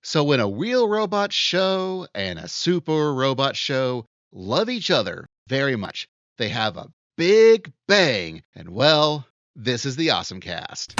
So when a real robot show and a super robot show love each other very much, they have a big bang. And well, this is the OSMcast.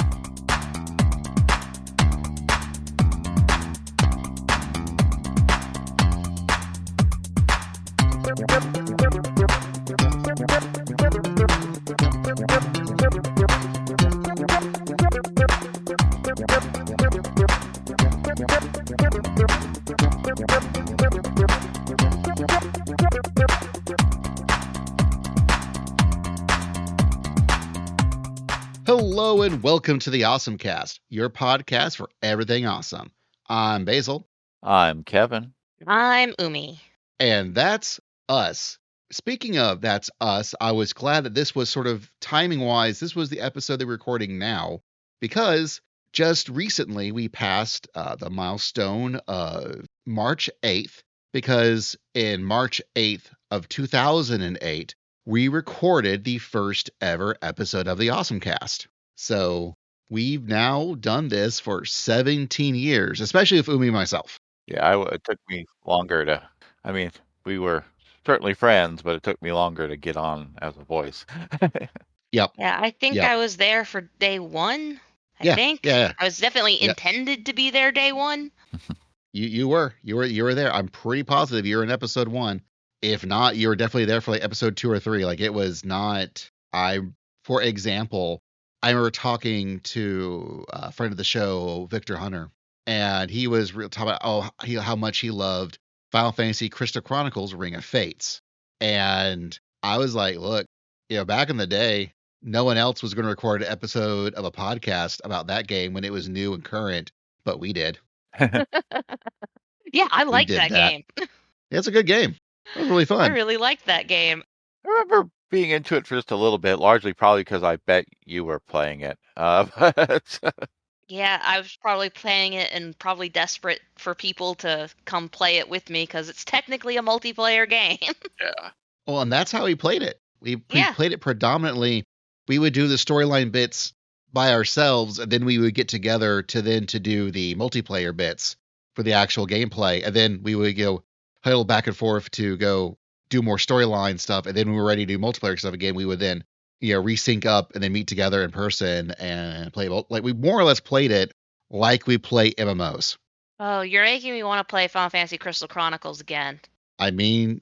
Hello and welcome to the OSMcast, your podcast for everything awesome. I'm Basil. I'm Kevin. I'm Umi. And that's us. Speaking of that's us, I was glad that this was sort of timing-wise, this was the episode that we're recording now, because just recently we passed the milestone of March 8th, because in March 8th of 2008, we recorded the first ever episode of the OSMcast. So we've now done this for 17 years, especially with Umi and myself. Yeah, it took me longer we were certainly friends, but it took me longer to get on as a voice. Yep. Yeah, I think Yep. I was there for day one. Yeah, I think. yeah. I was definitely Yeah. intended to be there day one. You were there. I'm pretty positive you were in episode 1. If not, you were definitely there for like episode 2 or 3. Like it was not. For example, I remember talking to a friend of the show, Victor Hunter, and he was talking about how much he loved Final Fantasy Crystal Chronicles Ring of Fates. And I was like, look, back in the day, no one else was going to record an episode of a podcast about that game when it was new and current, but we did. Yeah, I liked did that that. game. It's a good game. It was really I fun. really liked that game. I remember being into it for just a little bit, largely probably because I bet you were playing it. Yeah, I was probably playing it and probably desperate for people to come play it with me because it's technically a multiplayer game. Yeah. Well, and that's how we played it. We Yeah. played it predominantly. We would do the storyline bits by ourselves, and then we would get together to do the multiplayer bits for the actual gameplay. And then we would go huddle back and forth to go do more storyline stuff. And then when we were ready to do multiplayer stuff again, we would then, resync up and then meet together in person and play. Like we more or less played it like we play MMOs. Oh, you're making me want to play Final Fantasy Crystal Chronicles again. I mean,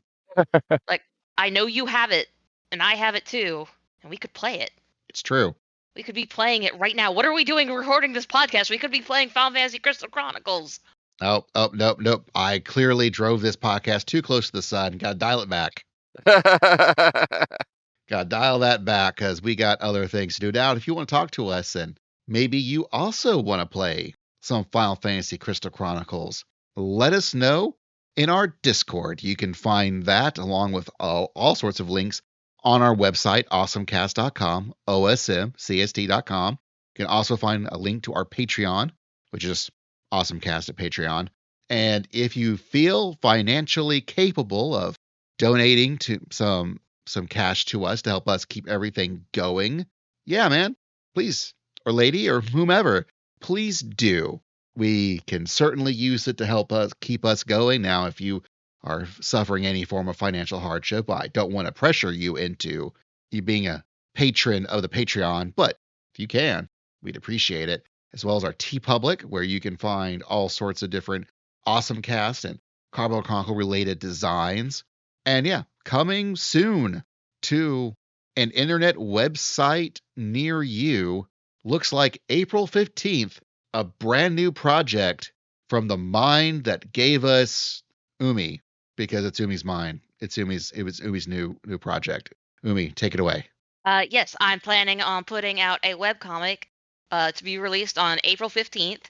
Like, I know you have it, and I have it too, and we could play it. it's true. We could be playing it right now. What are we doing recording this podcast? We could be playing Final Fantasy Crystal Chronicles. Oh, nope. I clearly drove this podcast too close to the sun. Got to dial it back. Got to dial that back because we got other things to do. Now, if you want to talk to us and maybe you also want to play some Final Fantasy Crystal Chronicles, let us know in our Discord. You can find that along with all sorts of links on our website, OSMcast.com, OSMcast.com. You can also find a link to our Patreon, which is OSMcast at Patreon. And if you feel financially capable of donating to some cash to us to help us keep everything going, yeah, man, please, or lady, or whomever, please do. We can certainly use it to help us keep us going. Now, if you are suffering any form of financial hardship, I don't want to pressure you into you being a patron of the Patreon, but if you can, we'd appreciate it. As well as our TeePublic, where you can find all sorts of different OSMcast and Carbon Chronicle related designs. And yeah, coming soon to an internet website near you, looks like April 15th, a brand new project from the mind that gave us Umi, because it's Umi's mind. It was Umi's new project. Umi, take it away. Yes, I'm planning on putting out a webcomic to be released on April 15th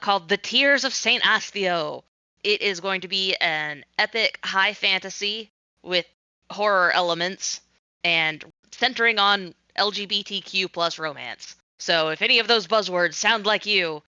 called The Tears of St. Asthio. It is going to be an epic high fantasy with horror elements and centering on LGBTQ plus romance. So if any of those buzzwords sound like you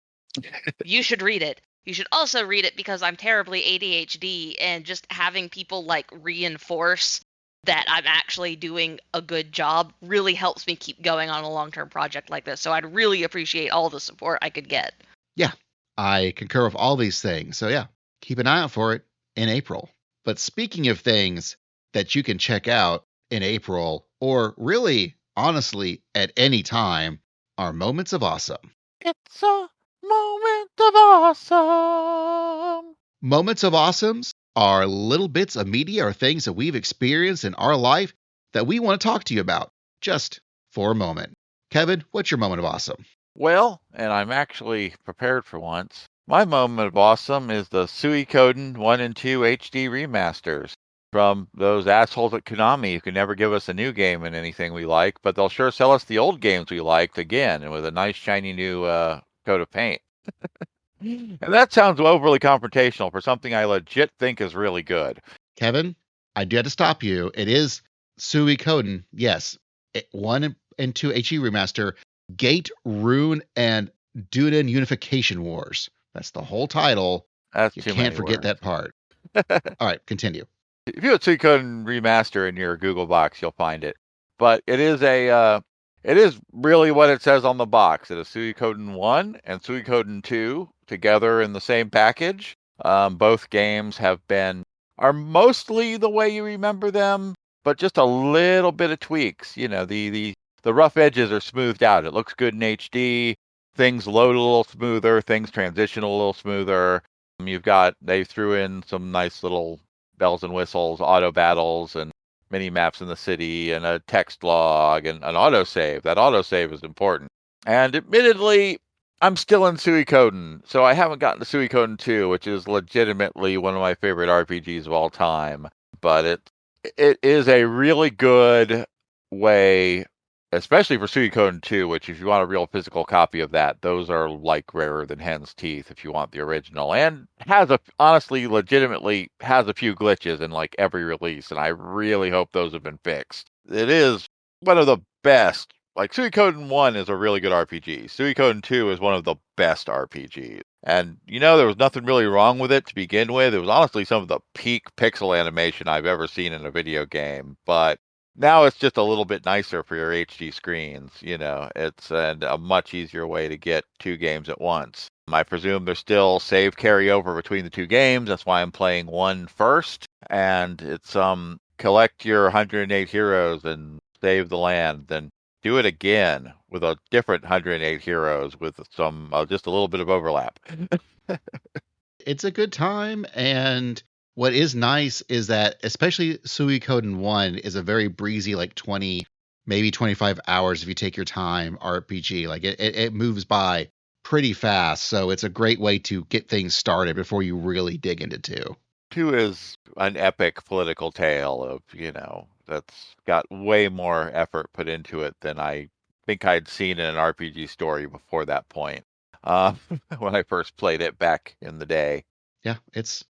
should read it. You should also read it because I'm terribly ADHD, and just having people like reinforce that I'm actually doing a good job really helps me keep going on a long-term project like this. So I'd really appreciate all the support I could get. Yeah, I concur with all these things. So, yeah, keep an eye out for it in April. But speaking of things that you can check out in April, or really, honestly, at any time, are Moments of Awesome. It's a moment of awesome. Moments of Awesomes are little bits of media or things that we've experienced in our life that we want to talk to you about, just for a moment. Kevin, what's your moment of awesome? Well, and I'm actually prepared for once. My moment of awesome is the Suikoden 1 and 2 HD remasters from those assholes at Konami who can never give us a new game in anything we like, but they'll sure sell us the old games we liked again and with a nice shiny new coat of paint. And that sounds overly confrontational for something I legit think is really good. Kevin, I do have to stop you. It is Suikoden, yes. 1 and 2 HD remaster, Gate, Rune, and Dunan Unification Wars. That's the whole title. That's You too can't many forget words. that part. All right, continue. If you put Suikoden Remaster in your Google box, you'll find it. But it is really what it says on the box. It is Suikoden 1 and Suikoden 2 together in the same package. Both games are mostly the way you remember them, but just a little bit of tweaks. You know, the rough edges are smoothed out. It looks good in HD. Things load a little smoother. Things transition a little smoother. They threw in some nice little bells and whistles, auto battles, and mini maps in the city, and a text log, and an autosave. That autosave is important. And admittedly, I'm still in Suikoden, so I haven't gotten to Suikoden 2, which is legitimately one of my favorite RPGs of all time. But it is a really good way, especially for Suikoden 2, which if you want a real physical copy of that, those are like rarer than hen's teeth if you want the original. And honestly, legitimately has a few glitches in like every release, and I really hope those have been fixed. It is one of the best. Like Suikoden 1 is a really good RPG. Suikoden 2 is one of the best RPGs. And there was nothing really wrong with it to begin with. It was honestly some of the peak pixel animation I've ever seen in a video game, but now it's just a little bit nicer for your HD screens. It's a much easier way to get two games at once. I presume there's still save carryover between the two games. That's why I'm playing one first. And it's collect your 108 heroes and save the land, then do it again with a different 108 heroes with some just a little bit of overlap. It's a good time, and what is nice is that especially Suikoden 1 is a very breezy, like 20, maybe 25 hours if you take your time RPG. Like it moves by pretty fast, so it's a great way to get things started before you really dig into 2. 2 is an epic political tale of, that's got way more effort put into it than I think I'd seen in an RPG story before that point. When I first played it back in the day. Yeah, it's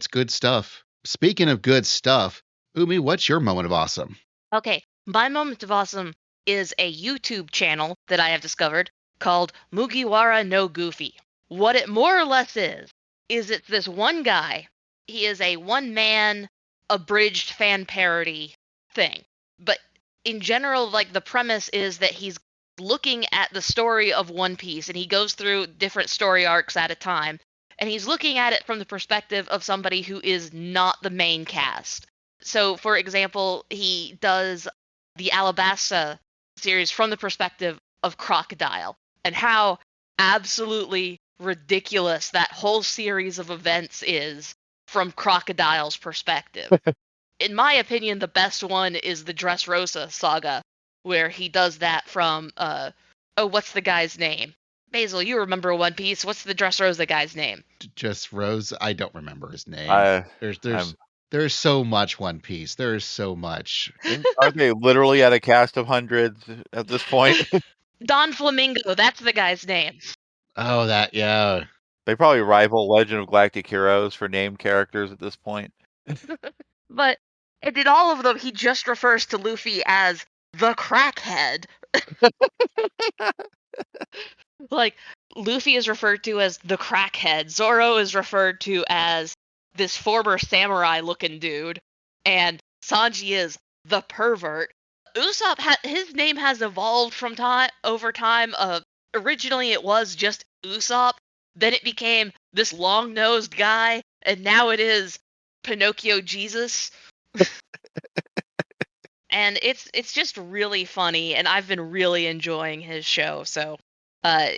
good stuff. Speaking of good stuff, Umi, what's your moment of awesome? Okay, my moment of awesome is a YouTube channel that I have discovered called Mugiwara No Goofy. What it more or less is it's this one guy. He is a one-man abridged fan parody thing. But in general, like the premise is that he's looking at the story of One Piece, and he goes through different story arcs at a time, and he's looking at it from the perspective of somebody who is not the main cast. So, for example, he does the Alabasta series from the perspective of Crocodile, and how absolutely ridiculous that whole series of events is from Crocodile's perspective. In my opinion, the best one is the Dressrosa saga, where he does that from, what's the guy's name? Basil, you remember One Piece. What's the Dressrosa guy's name? Just Rose. I don't remember his name. There's so much One Piece. There's so much. Are they literally at a cast of hundreds at this point? Don Flamingo, that's the guy's name. Oh, yeah. They probably rival Legend of Galactic Heroes for named characters at this point. But in all of them, he just refers to Luffy as the crackhead. Like, Luffy is referred to as the crackhead. Zoro is referred to as this former samurai-looking dude. And Sanji is the pervert. Usopp, his name has evolved over time. Originally, it was just Usopp, then it became this long-nosed guy, and now it is Pinocchio Jesus. And it's just really funny, and I've been really enjoying his show. So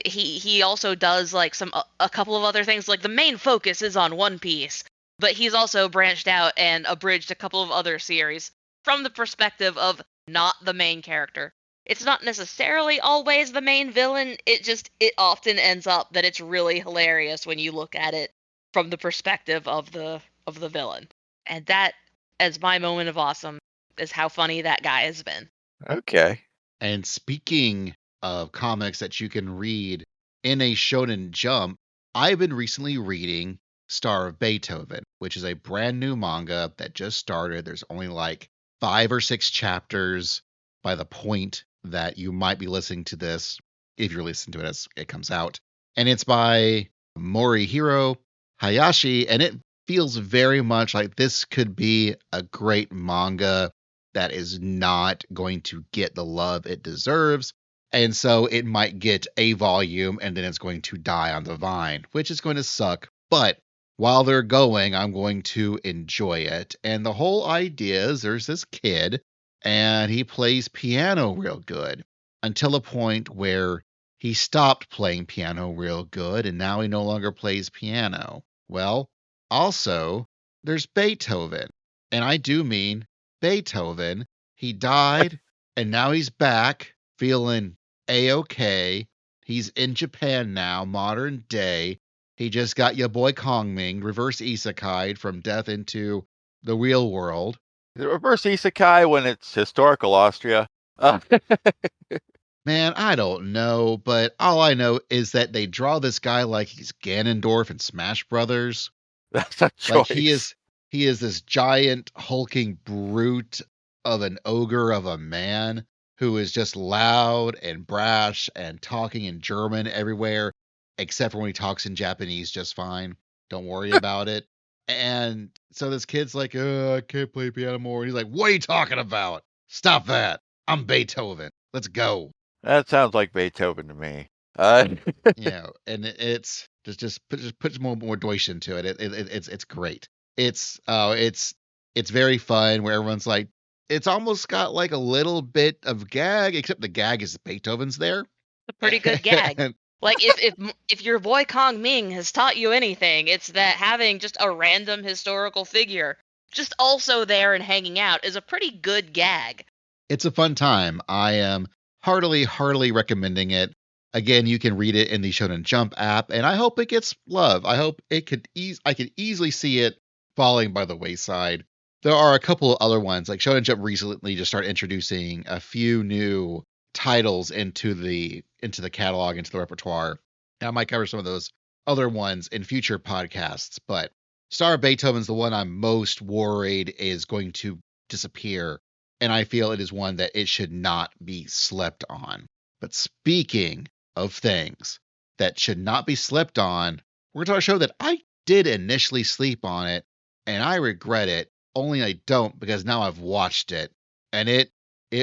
he also does like a couple of other things. Like the main focus is on One Piece, but he's also branched out and abridged a couple of other series from the perspective of not the main character. It's not necessarily always the main villain. It often ends up that it's really hilarious when you look at it from the perspective of the villain. And that, as my moment of awesome, is how funny that guy has been. Okay. And speaking of comics that you can read in a Shonen Jump, I've been recently reading Star of Beethoven, which is a brand new manga that just started. There's only like 5 or 6 chapters by the point that you might be listening to this, if you're listening to it as it comes out. And it's by Morihiro Hayashi, and it feels very much like this could be a great manga that is not going to get the love it deserves. And so it might get a volume and then it's going to die on the vine, which is going to suck. But while they're going, I'm going to enjoy it. And the whole idea is there's this kid and he plays piano real good until a point where he stopped playing piano real good and now he no longer plays piano. Well, also, there's Beethoven. And I do mean Beethoven. He died and now he's back feeling A-okay. He's in Japan now, modern day. He just got your boy Kongming reverse isekai from death into the real world. Is it reverse isekai when it's historical Austria? Man, I don't know, but all I know is that they draw this guy like he's Ganondorf in Smash Brothers. That's a choice. Like he is this giant hulking brute of an ogre of a man who is just loud and brash and talking in German everywhere, except for when he talks in Japanese just fine. Don't worry about it. And so this kid's like, I can't play piano more. And he's like, what are you talking about? Stop that. I'm Beethoven. Let's go. That sounds like Beethoven to me. Yeah, and it's just puts more Deutsch into it. It's great. It's very fun where everyone's like, it's almost got like a little bit of gag, except the gag is Beethoven's there. A pretty good gag. Like if your boy Kong Ming has taught you anything, it's that having just a random historical figure just also there and hanging out is a pretty good gag. It's a fun time. I am heartily recommending it. Again, you can read it in the Shonen Jump app, and I hope it gets love. I hope I could easily see it falling by the wayside. There are a couple of other ones, like Shonen Jump recently just started introducing a few new titles into the catalog, into the repertoire. And I might cover some of those other ones in future podcasts, but Star of Beethoven's the one I'm most worried is going to disappear, and I feel it is one that it should not be slept on. But speaking of things that should not be slept on, we're going to show that I did initially sleep on it, and I regret it, only I don't because now I've watched it, and it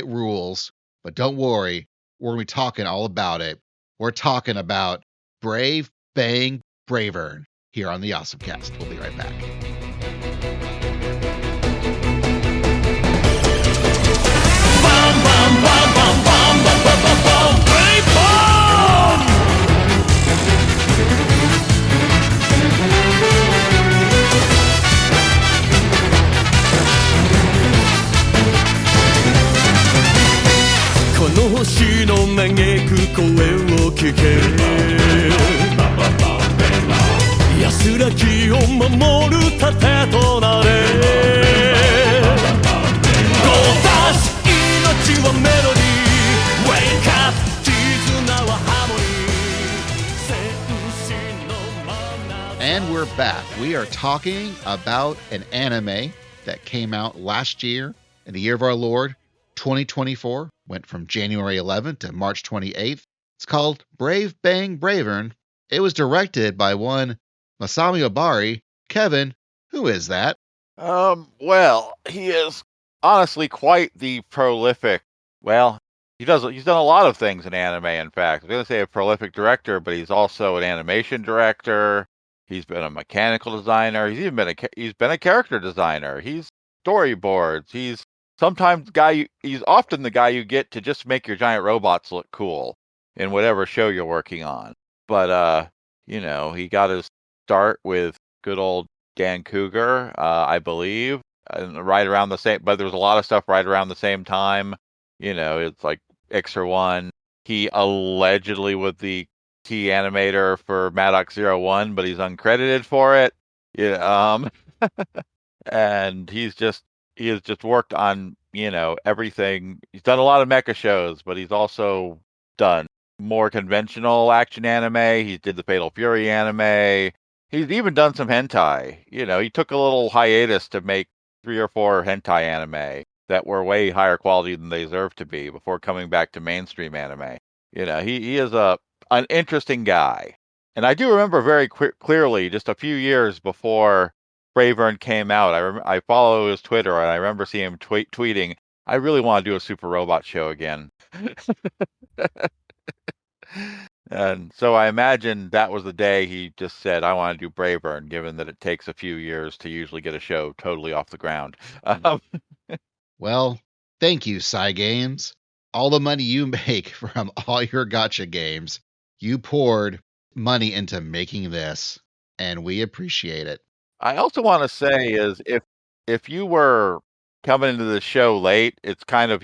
rules. But don't worry, we're going to be talking all about it. We're talking about Brave Bang Bravern here on the OSMcast. We'll be right back. And we're back. We are talking about an anime that came out last year in the year of our Lord, 2024. Went from January 11th to March 28th. It's called Brave Bang Bravern. It was directed by one Masami Obari. Kevin, who is that? Well, he is honestly quite the prolific. Well, He's done a lot of things in anime, in fact. I was going to say a prolific director, but he's also an animation director. He's been a mechanical designer. He's been a character designer. He's storyboards. He's often the guy you get to just make your giant robots look cool in whatever show you're working on. But he got his start with good old Dan Cougar, I believe, and right around the same. But there was a lot of stuff right around the same time. It's like Ixer One. He allegedly was the key animator for Maddox 01, but he's uncredited for it. Yeah, and he has just worked on, everything. He's done a lot of mecha shows, but he's also done more conventional action anime. He did the Fatal Fury anime. He's even done some hentai. He took a little hiatus to make 3 or 4 hentai anime that were way higher quality than they deserve to be before coming back to mainstream anime. He is an interesting guy. And I do remember very clearly, just a few years before Bravern came out, I follow his Twitter, and I remember seeing him tweeting, "I really want to do a Super Robot show again." And so I imagine that was the day he just said, "I want to do Bravern," given that it takes a few years to usually get a show totally off the ground. Well, thank you, Cygames. All the money you make from all your gacha games, you poured money into making this, and we appreciate it. I also want to say is if you were coming into the show late, it's kind of,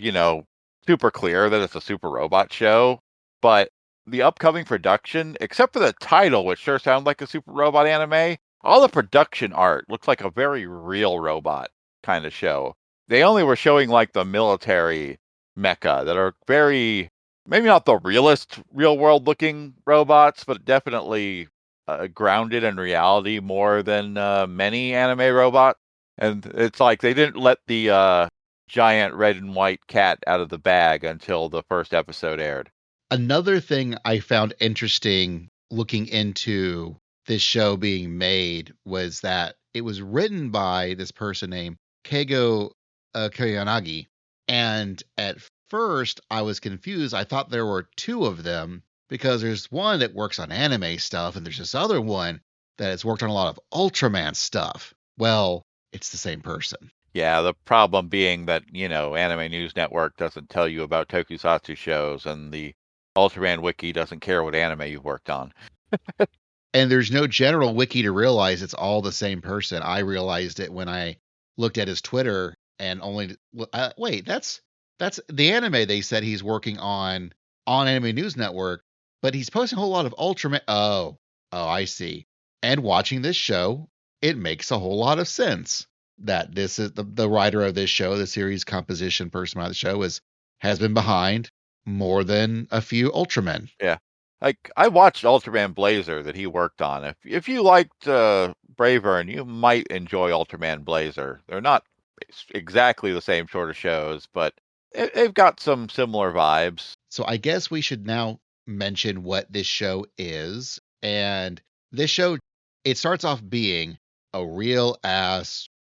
super clear that it's a Super Robot show, but the upcoming production, except for the title, which sure sounds like a Super Robot anime, all the production art looks like a very real robot kind of show. They only were showing like the military mecha that are very, maybe not the real world looking robots, but definitely grounded in reality more than many anime robots. And it's like they didn't let the giant red and white cat out of the bag until the first episode aired. Another thing I found interesting looking into this show being made was that it was written by this person named Keigo Koyanagi. And at first, I was confused. I thought there were 2 of them because there's one that works on anime stuff, and there's this other one that has worked on a lot of Ultraman stuff. Well, it's the same person. Yeah, the problem being that, Anime News Network doesn't tell you about tokusatsu shows, and the Ultraman wiki doesn't care what anime you've worked on. And there's no general wiki to realize it's all the same person. I realized it when I looked at his Twitter and only wait, that's the anime they said he's working on Anime News Network, but he's posting a whole lot of Ultraman. Oh, I see. And watching this show, it makes a whole lot of sense that this is the writer of this show, the series composition person behind the show has been behind more than a few Ultramen. Yeah. Like, I watched Ultraman Blazer that he worked on. If you liked Bravern, you might enjoy Ultraman Blazer. They're not exactly the same sort of shows, but they've got some similar vibes. So I guess we should now mention what this show is. And this show, it starts off being a real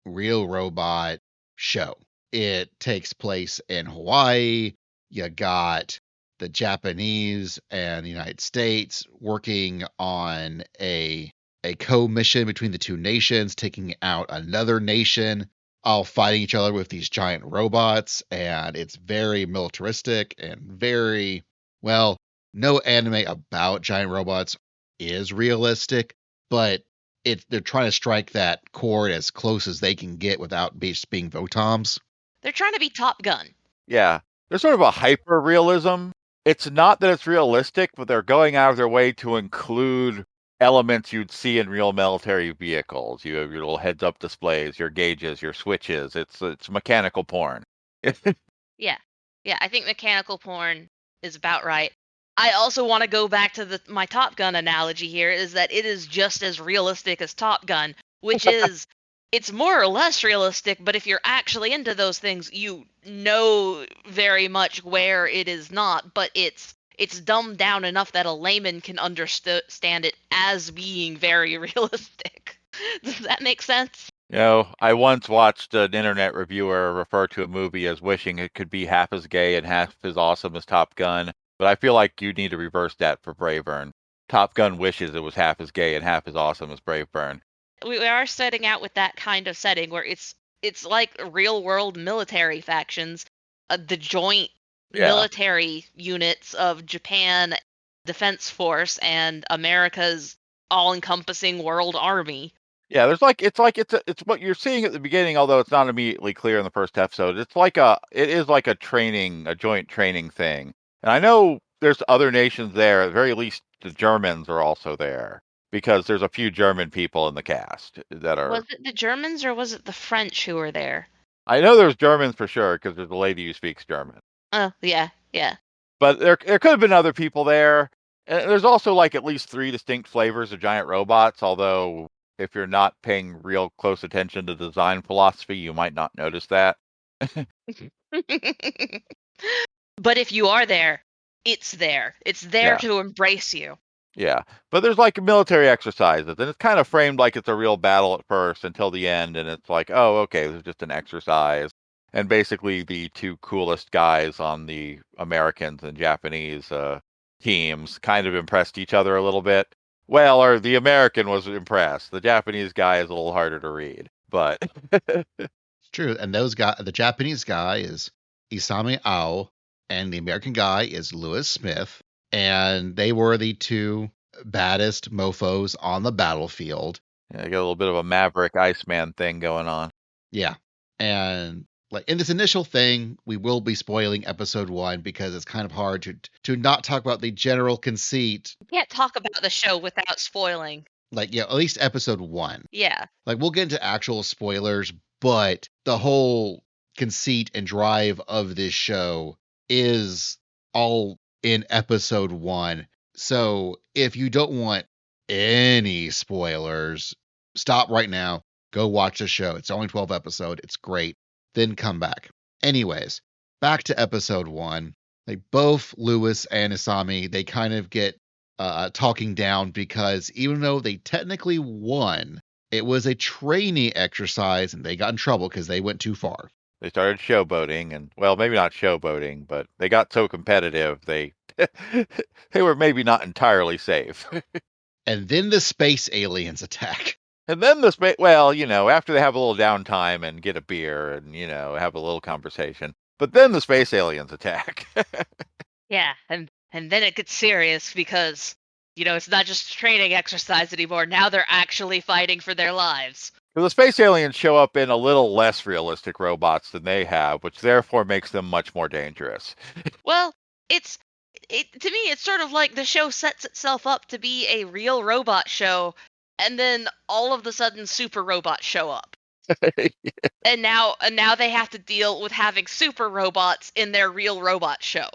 robot show. It takes place in Hawaii. You got the Japanese and the United States working on a co-mission between the 2 nations, taking out another nation, all fighting each other with these giant robots. And it's very militaristic and very, well, no anime about giant robots is realistic, but they're trying to strike that chord as close as they can get without just being Votoms. They're trying to be Top Gun. Yeah. There's sort of a hyper realism. It's not that it's realistic, but they're going out of their way to include elements you'd see in real military vehicles. You have your little heads-up displays, your gauges, your switches. It's mechanical porn. Yeah. I think mechanical porn is about right. I also want to go back to my Top Gun analogy here, is that it is just as realistic as Top Gun, which is, it's more or less realistic, but if you're actually into those things, you know very much where it is not, but it's dumbed down enough that a layman can understand it as being very realistic. Does that make sense? I once watched an internet reviewer refer to a movie as wishing it could be half as gay and half as awesome as Top Gun, but I feel like you need to reverse that for Braveburn. Top Gun wishes it was half as gay and half as awesome as Braveburn. We are setting out with that kind of setting where it's like real world military factions, the joint Yeah. military units of Japan Defense Force and America's all-encompassing world army. Yeah, it's what you're seeing at the beginning, although it's not immediately clear in the first episode. It is like a joint training thing. And I know there's other nations there. At the very least, the Germans are also there because there's a few German people in the cast that are. Was it the Germans or was it the French who were there? I know there's Germans for sure because there's a lady who speaks German. Oh, yeah. But there could have been other people there. And there's also like at least 3 distinct flavors of giant robots, although if you're not paying real close attention to design philosophy, you might not notice that. But if you are there, it's there. It's there to embrace you. Yeah, but there's like military exercises, and it's kind of framed like it's a real battle at first until the end, and it's like, oh, okay, this is just an exercise. And basically, the 2 coolest guys on the Americans and Japanese teams kind of impressed each other a little bit. Well, or the American was impressed. The Japanese guy is a little harder to read, but It's true. And the Japanese guy is Isami Ao, and the American guy is Lewis Smith. And they were the 2 baddest mofos on the battlefield. yeah, I got a little bit of a Maverick Iceman thing going on. Yeah. And like in this initial thing, we will be spoiling episode 1 because it's kind of hard to not talk about the general conceit. You can't talk about the show without spoiling. Like, yeah, at least episode 1. Yeah. Like, we'll get into actual spoilers, but the whole conceit and drive of this show is all in episode 1. So if you don't want any spoilers, stop right now. Go watch the show. It's only 12 episodes. It's great. Then come back. Anyways, back to episode 1. Like both Lewis and Isami, they kind of get talking down because even though they technically won, it was a training exercise and they got in trouble because they went too far. They started showboating, and well, maybe not showboating, but they got so competitive they they were maybe not entirely safe. And then the space aliens attack. And then after they have a little downtime and get a beer and have a little conversation, but then the space aliens attack. Yeah, and then it gets serious because it's not just a training exercise anymore. Now they're actually fighting for their lives. The space aliens show up in a little less realistic robots than they have, which therefore makes them much more dangerous. Well, to me, it's sort of like the show sets itself up to be a real robot show, and then all of a sudden super robots show up. Yeah. And now they have to deal with having super robots in their real robot show.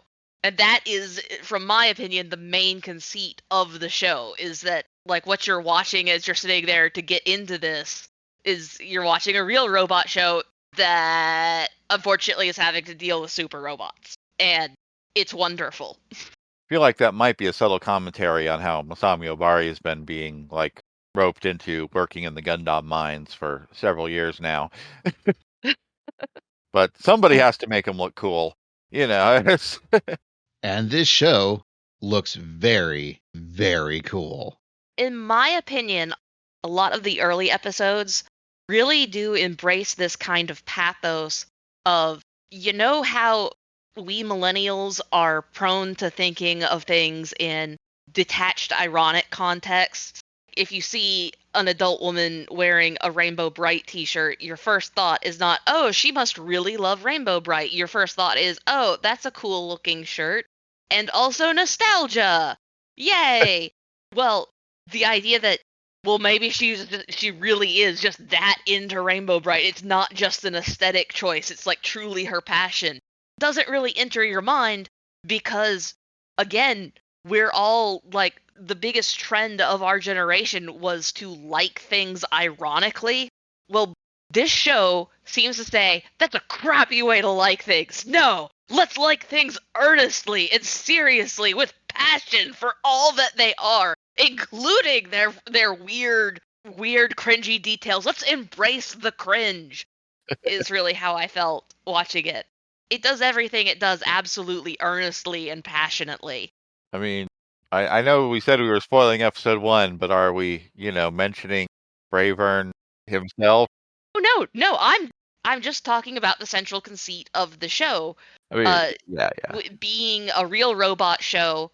And that is, from my opinion, the main conceit of the show, is that like what you're watching as you're sitting there to get into this is you're watching a real robot show that unfortunately is having to deal with super robots. And it's wonderful. I feel like that might be a subtle commentary on how Masami Obari has been being like roped into working in the Gundam mines for several years now. But somebody has to make him look cool. And this show looks very, very cool. In my opinion, a lot of the early episodes really do embrace this kind of pathos of, how we millennials are prone to thinking of things in detached, ironic contexts. If you see an adult woman wearing a Rainbow Bright t-shirt, your first thought is not, oh, she must really love Rainbow Bright. Your first thought is, oh, that's a cool looking shirt. And also nostalgia. Yay! Well, the idea that, well, maybe she really is just that into Rainbow Bright. It's not just an aesthetic choice. It's like truly her passion. Doesn't really enter your mind because, again, we're all like, the biggest trend of our generation was to like things ironically. Well, this show seems to say that's a crappy way to like things. No, let's like things earnestly and seriously with passion for all that they are, including their weird weird, cringy details. Let's embrace the cringe, is really how I felt watching it. It does everything it does absolutely earnestly and passionately. I mean, I know we said we were spoiling episode 1, but are we, mentioning Bravern himself? Oh no, I'm just talking about the central conceit of the show. I mean, yeah. Being a real robot show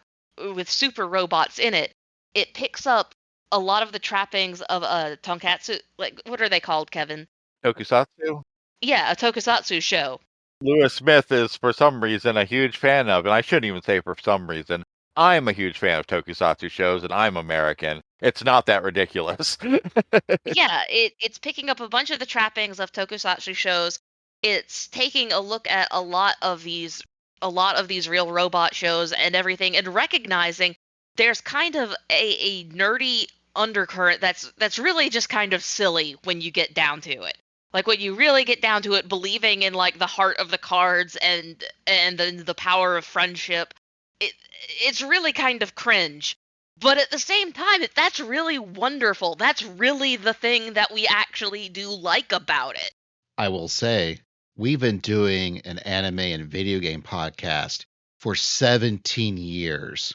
with super robots in it, it picks up a lot of the trappings of a tonkatsu. Like, what are they called, Kevin? Tokusatsu? Yeah, a tokusatsu show. Lewis Smith is, for some reason, a huge fan of, and I shouldn't even say for some reason, I'm a huge fan of tokusatsu shows, and I'm American. It's not that ridiculous. Yeah, it's picking up a bunch of the trappings of tokusatsu shows. It's taking a look at a lot of these real robot shows and everything, and recognizing there's kind of a nerdy undercurrent that's really just kind of silly when you get down to it. Like, when you really get down to it, believing in like the heart of the cards and the power of friendship, it's really kind of cringe. But at the same time, that's really wonderful. That's really the thing that we actually do like about it. I will say, we've been doing an anime and video game podcast for 17 years.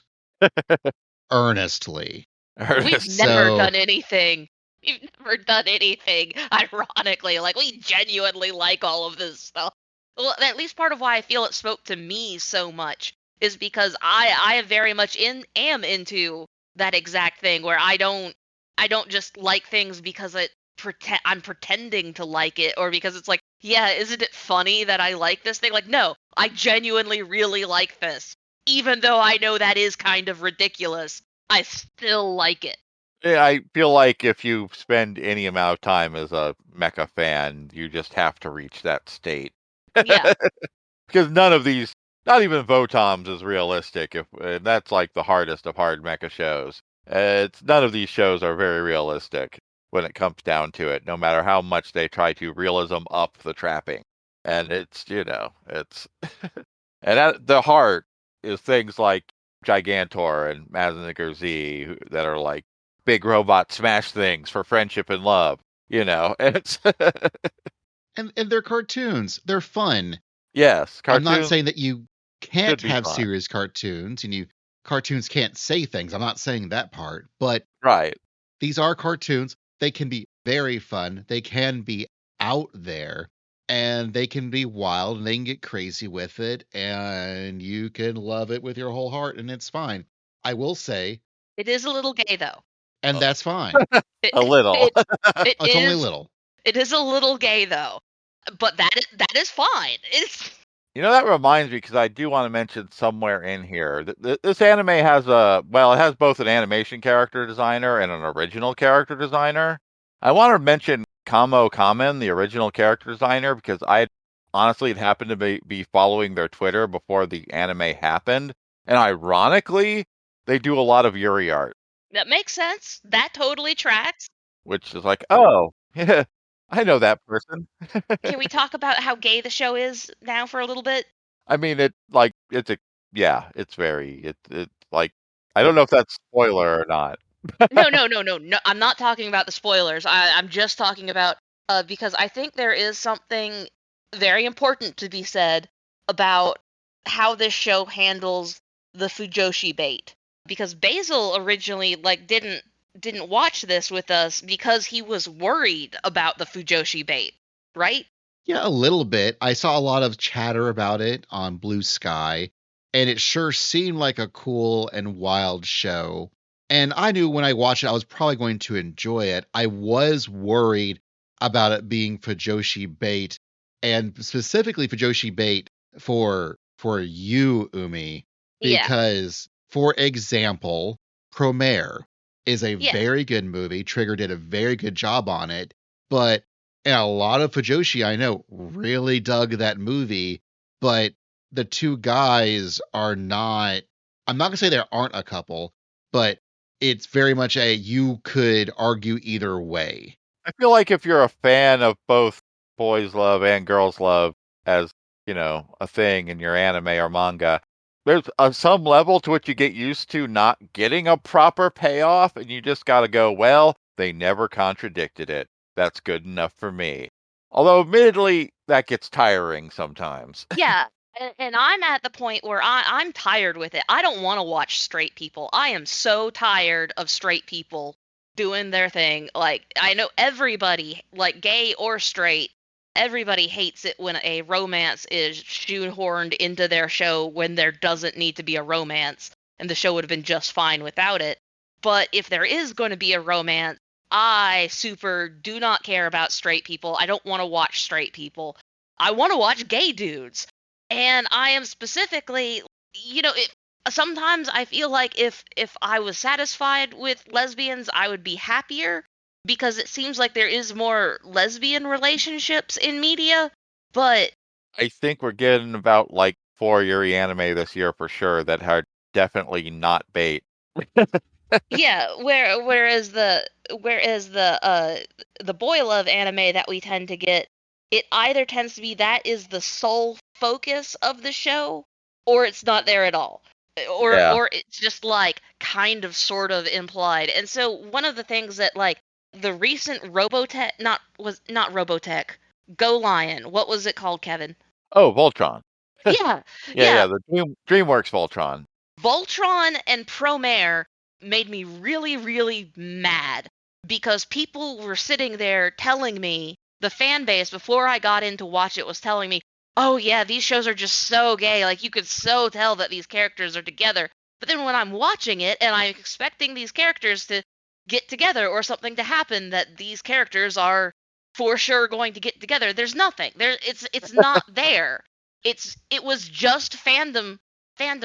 Earnestly. We've never done anything. We've never done anything, ironically. Like, we genuinely like all of this stuff. Well, at least part of why I feel it spoke to me so much is because I very much am into that exact thing where I don't just like things because I'm pretending to like it, or because it's like, yeah, isn't it funny that I like this thing? Like, no, I genuinely really like this. Even though I know that is kind of ridiculous, I still like it. Yeah, I feel like if you spend any amount of time as a mecha fan, you just have to reach that state. Yeah. Because none of these, not even Votoms, is realistic. And that's like the hardest of hard mecha shows. None of these shows are very realistic when it comes down to it, no matter how much they try to realism up the trapping. And it's, it's... and at the heart is things like Gigantor and Mazinger Z that are like big robot smash things for friendship and love. It's... and they're cartoons. They're fun. Yes, I'm not saying that you can't have fun. serious cartoons and cartoons can't say things. I'm not saying that part, but right. These are cartoons. They can be very fun. They can be out there, and they can be wild, and they can get crazy with it, and you can love it with your whole heart, and it's fine. I will say, it is a little gay though, and that's fine. A little. It's only little. It is a little gay though, but that is fine. It's... that reminds me, because I do want to mention somewhere in here that this anime has it has both an animation character designer and an original character designer. I want to mention Kamo Kamen, the original character designer, because honestly, it happened to be following their Twitter before the anime happened. And ironically, they do a lot of Yuri art. That makes sense. That totally tracks. Which is like, oh, yeah, I know that person. Can we talk about how gay the show is now for a little bit? I mean, it's like, it's very, it's like, I don't know if that's spoiler or not. No. I'm not talking about the spoilers. I'm just talking about, because I think there is something very important to be said about how this show handles the Fujoshi bait. Because Basil originally didn't watch this with us because he was worried about the Fujoshi bait, right? Yeah, a little bit. I saw a lot of chatter about it on Blue Sky, and it sure seemed like a cool and wild show. And I knew when I watched it, I was probably going to enjoy it. I was worried about it being Fujoshi bait, and specifically Fujoshi bait for you, Umi, because, for example, Promare is a very good movie. Trigger did a very good job on it, but a lot of Fujoshi I know really dug that movie, but the two guys are not... I'm not going to say there aren't a couple, but it's very much you could argue either way. I feel like if you're a fan of both boys love and girls love as, a thing in your anime or manga, there's some level to which you get used to not getting a proper payoff, and you just got to go, well, They never contradicted it. That's good enough for me. Although, admittedly, that gets tiring sometimes. Yeah. And I'm at the point where I'm tired with it. I don't want to watch straight people. I am so tired of straight people doing their thing. Like, I know everybody, like gay or straight, everybody hates it when a romance is shoehorned into their show when there doesn't need to be a romance, and the show would have been just fine without it. But if there is going to be a romance, I super do not care about straight people. I don't want to watch straight people. I want to watch gay dudes. And I am specifically, sometimes I feel like if I was satisfied with lesbians, I would be happier because it seems like there is more lesbian relationships in media, but I think we're getting about like 4 Yuri anime this year for sure that are definitely not bait. yeah, whereas the boy love anime that we tend to get, it either tends to be that is the sole focus of the show, or it's not there at all. Yeah. Or it's just like kind of sort of implied. And so one of the things that like the recent Robotech not Robotech, Go Lion, what was it called, Kevin? Oh, Voltron. Yeah. Yeah, Yeah, the DreamWorks Voltron. Voltron and Promare made me really, really mad because people were sitting there telling me, the fan base before I got in to watch it was telling me, oh yeah, these shows are just so gay. Like you could so tell that these characters are together. But then when I'm watching it and I'm expecting these characters to get together or something to happen that these characters are for sure going to get together, there's nothing. It's not there. It was just fandom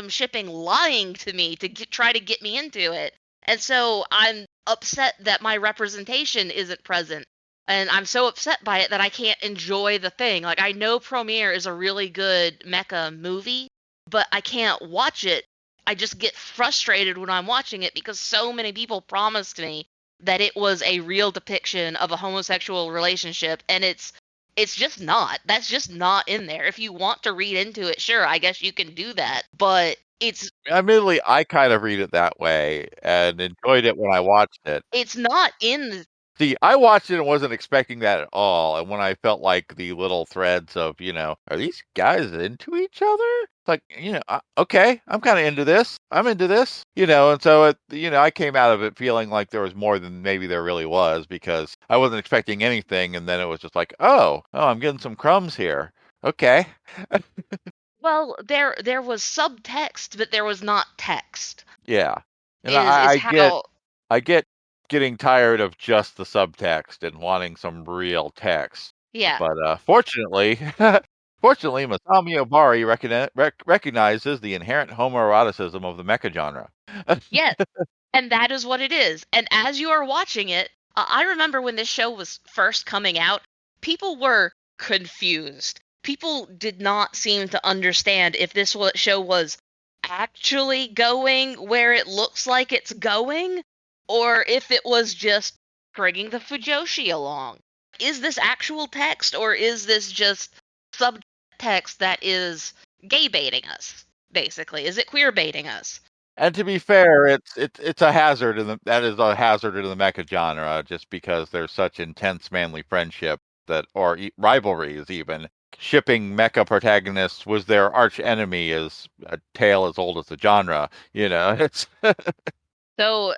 shipping lying to me to try to get me into it. And so I'm upset that my representation isn't present. And I'm so upset by it that I can't enjoy the thing. Like, I know Premiere is a really good mecha movie, but I can't watch it. I just get frustrated when I'm watching it because so many people promised me that it was a real depiction of a homosexual relationship, and it's just not. That's just not in there. If you want to read into it, sure, I guess you can do that. But Admittedly, I kind of read it that way and enjoyed it when I watched it. it's not in. See, I watched it and wasn't expecting that at all. And when I felt like the little threads of, are these guys into each other? It's like, okay, I'm kind of into this. I'm into this, and so I came out of it feeling like there was more than maybe there really was because I wasn't expecting anything. And then it was just like, oh, I'm getting some crumbs here. Okay. Well, there was subtext, but there was not text. Yeah. And Is how. I get getting tired of just the subtext and wanting some real text. Yeah. But fortunately, Masami Obari recognizes the inherent homoeroticism of the mecha genre. Yes. And that is what it is. And as you are watching it, I remember when this show was first coming out, people were confused. People did not seem to understand if this show was actually going where it looks like it's going, or if it was just bringing the Fujoshi along. Is this actual text, or is this just subtext that is gay baiting us, basically? Is it queer baiting us? And to be fair, it's a hazard that is a hazard in the mecha genre just because there's such intense manly friendship or rivalries even. Shipping mecha protagonists was their arch enemy is a tale as old as the genre, it's So,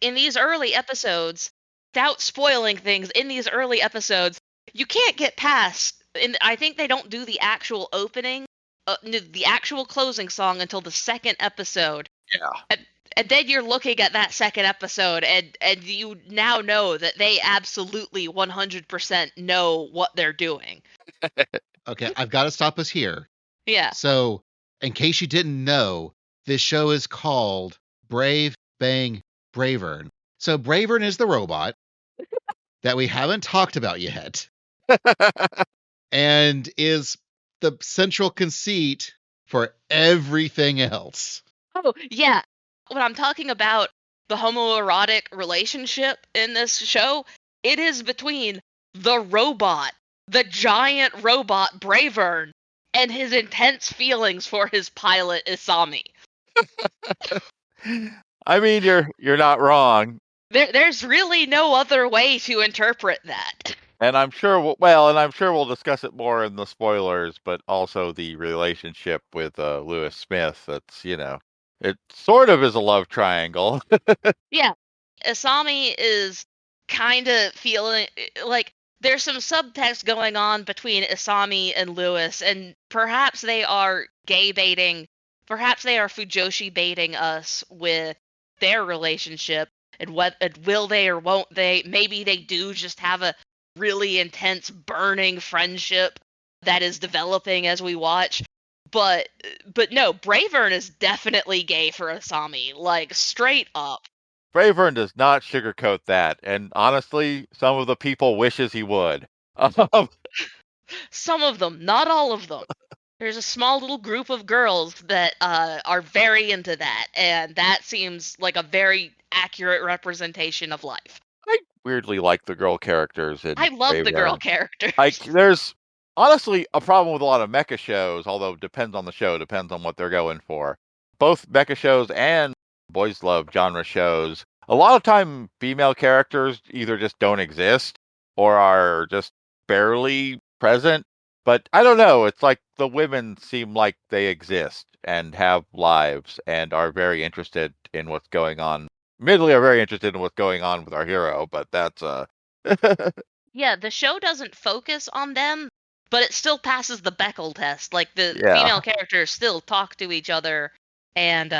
in these early episodes, without spoiling things, in these early episodes, you can't get past. And I think they don't do the actual opening, the actual closing song until the second episode. Yeah. And then you're looking at that second episode, and you now know that they absolutely 100% know what they're doing. Okay, I've got to stop us here. Yeah. So, in case you didn't know, this show is called Bang Bravern. So, Bravern is the robot that we haven't talked about yet and is the central conceit for everything else. Oh, yeah. When I'm talking about the homoerotic relationship in this show, it is between the robot, the giant robot Bravern, and his intense feelings for his pilot Isami. I mean, you're not wrong. There's really no other way to interpret that. And I'm sure we'll discuss it more in the spoilers, but also the relationship with Lewis Smith. That's, it sort of is a love triangle. Yeah. Asami is kind of feeling like there's some subtext going on between Asami and Lewis, and perhaps they are gay baiting, perhaps they are Fujoshi baiting us with their relationship, and what will they or won't they? Maybe they do just have a really intense, burning friendship that is developing as we watch. But no, Bravern is definitely gay for Asami, like straight up. Bravern does not sugarcoat that, and honestly, some of the people wishes he would. Um, Some of them, not all of them. There's a small little group of girls that are very into that, and that seems like a very accurate representation of life. I weirdly like the girl characters in I love the girl Bravern. characters. There's honestly a problem with a lot of mecha shows, although it depends on the show, depends on what they're going for. Both mecha shows and boys love genre shows. A lot of time, female characters either just don't exist or are just barely present. But I don't know. It's like the women seem like they exist and have lives and are very interested in what's going on. Admittedly, are very interested in what's going on with our hero, but that's Yeah, the show doesn't focus on them, but it still passes the Bechdel test. Like the yeah. female characters still talk to each other, and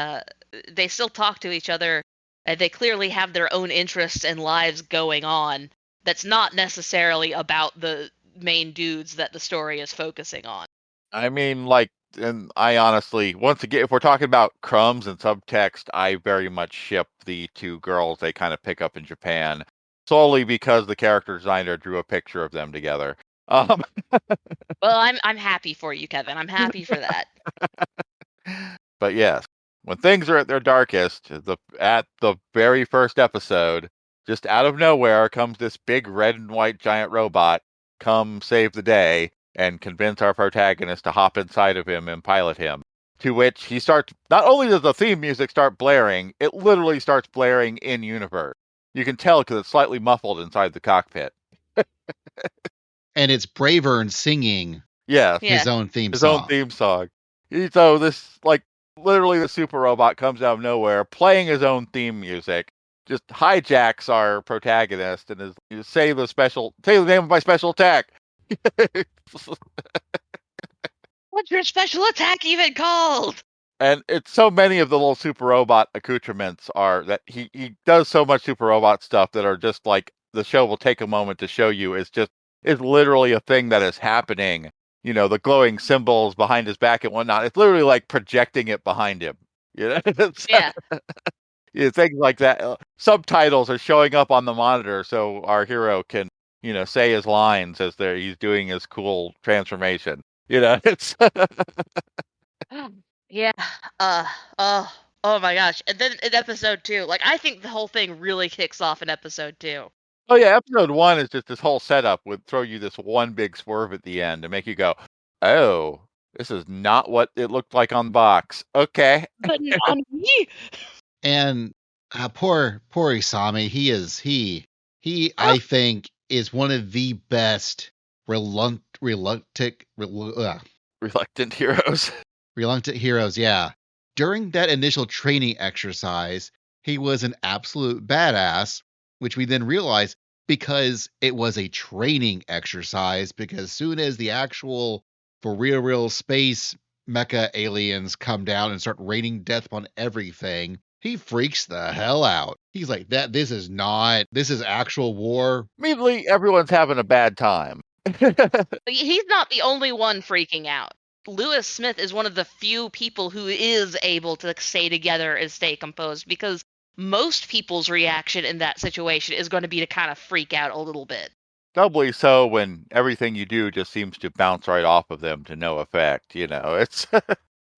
they still talk to each other, and they clearly have their own interests and lives going on. That's not necessarily about the main dudes that the story is focusing on. I mean, like, and I honestly, once again, if we're talking about crumbs and subtext, I very much ship the two girls they kind of pick up in Japan solely because the character designer drew a picture of them together. Um, Well, I'm happy for you, Kevin. I'm happy for that. but yes, when things are at their darkest, at the very first episode, just out of nowhere comes this big red and white giant robot, come save the day, and convince our protagonist to hop inside of him and pilot him. To which he starts, not only does the theme music start blaring, it literally starts blaring in universe. You can tell because it's slightly muffled inside the cockpit. And it's Bravern singing Yes, Yeah. his own theme his song. own theme song. So this, like, literally the super robot comes out of nowhere, playing his own theme music, just hijacks our protagonist and is say the name of my special attack. What's your special attack even called? And it's so many of the little super robot accoutrements are that he does so much super robot stuff that are just like the show will take a moment to show you is literally a thing that is happening. The glowing symbols behind his back and whatnot. It's literally like projecting it behind him. Yeah. Things like that. Subtitles are showing up on the monitor so our hero can, say his lines as he's doing his cool transformation. It's Yeah. Uh. Oh my gosh. And then in episode 2, like I think the whole thing really kicks off in episode 2. Oh yeah, episode 1 is just this whole setup would throw you this one big swerve at the end to make you go, "Oh, this is not what it looked like on the box." Okay. But not me. And poor Isami, I think is one of the best reluctant Reluctant heroes. heroes. Yeah, during that initial training exercise, he was an absolute badass, which we then realized because it was a training exercise. Because soon as the actual for real space mecha aliens come down and start raining death upon everything, he freaks the hell out. He's like, this is actual war. Immediately, everyone's having a bad time. He's not the only one freaking out. Lewis Smith is one of the few people who is able to stay together and stay composed, because most people's reaction in that situation is going to be to kind of freak out a little bit. Doubly so when everything you do just seems to bounce right off of them to no effect. It's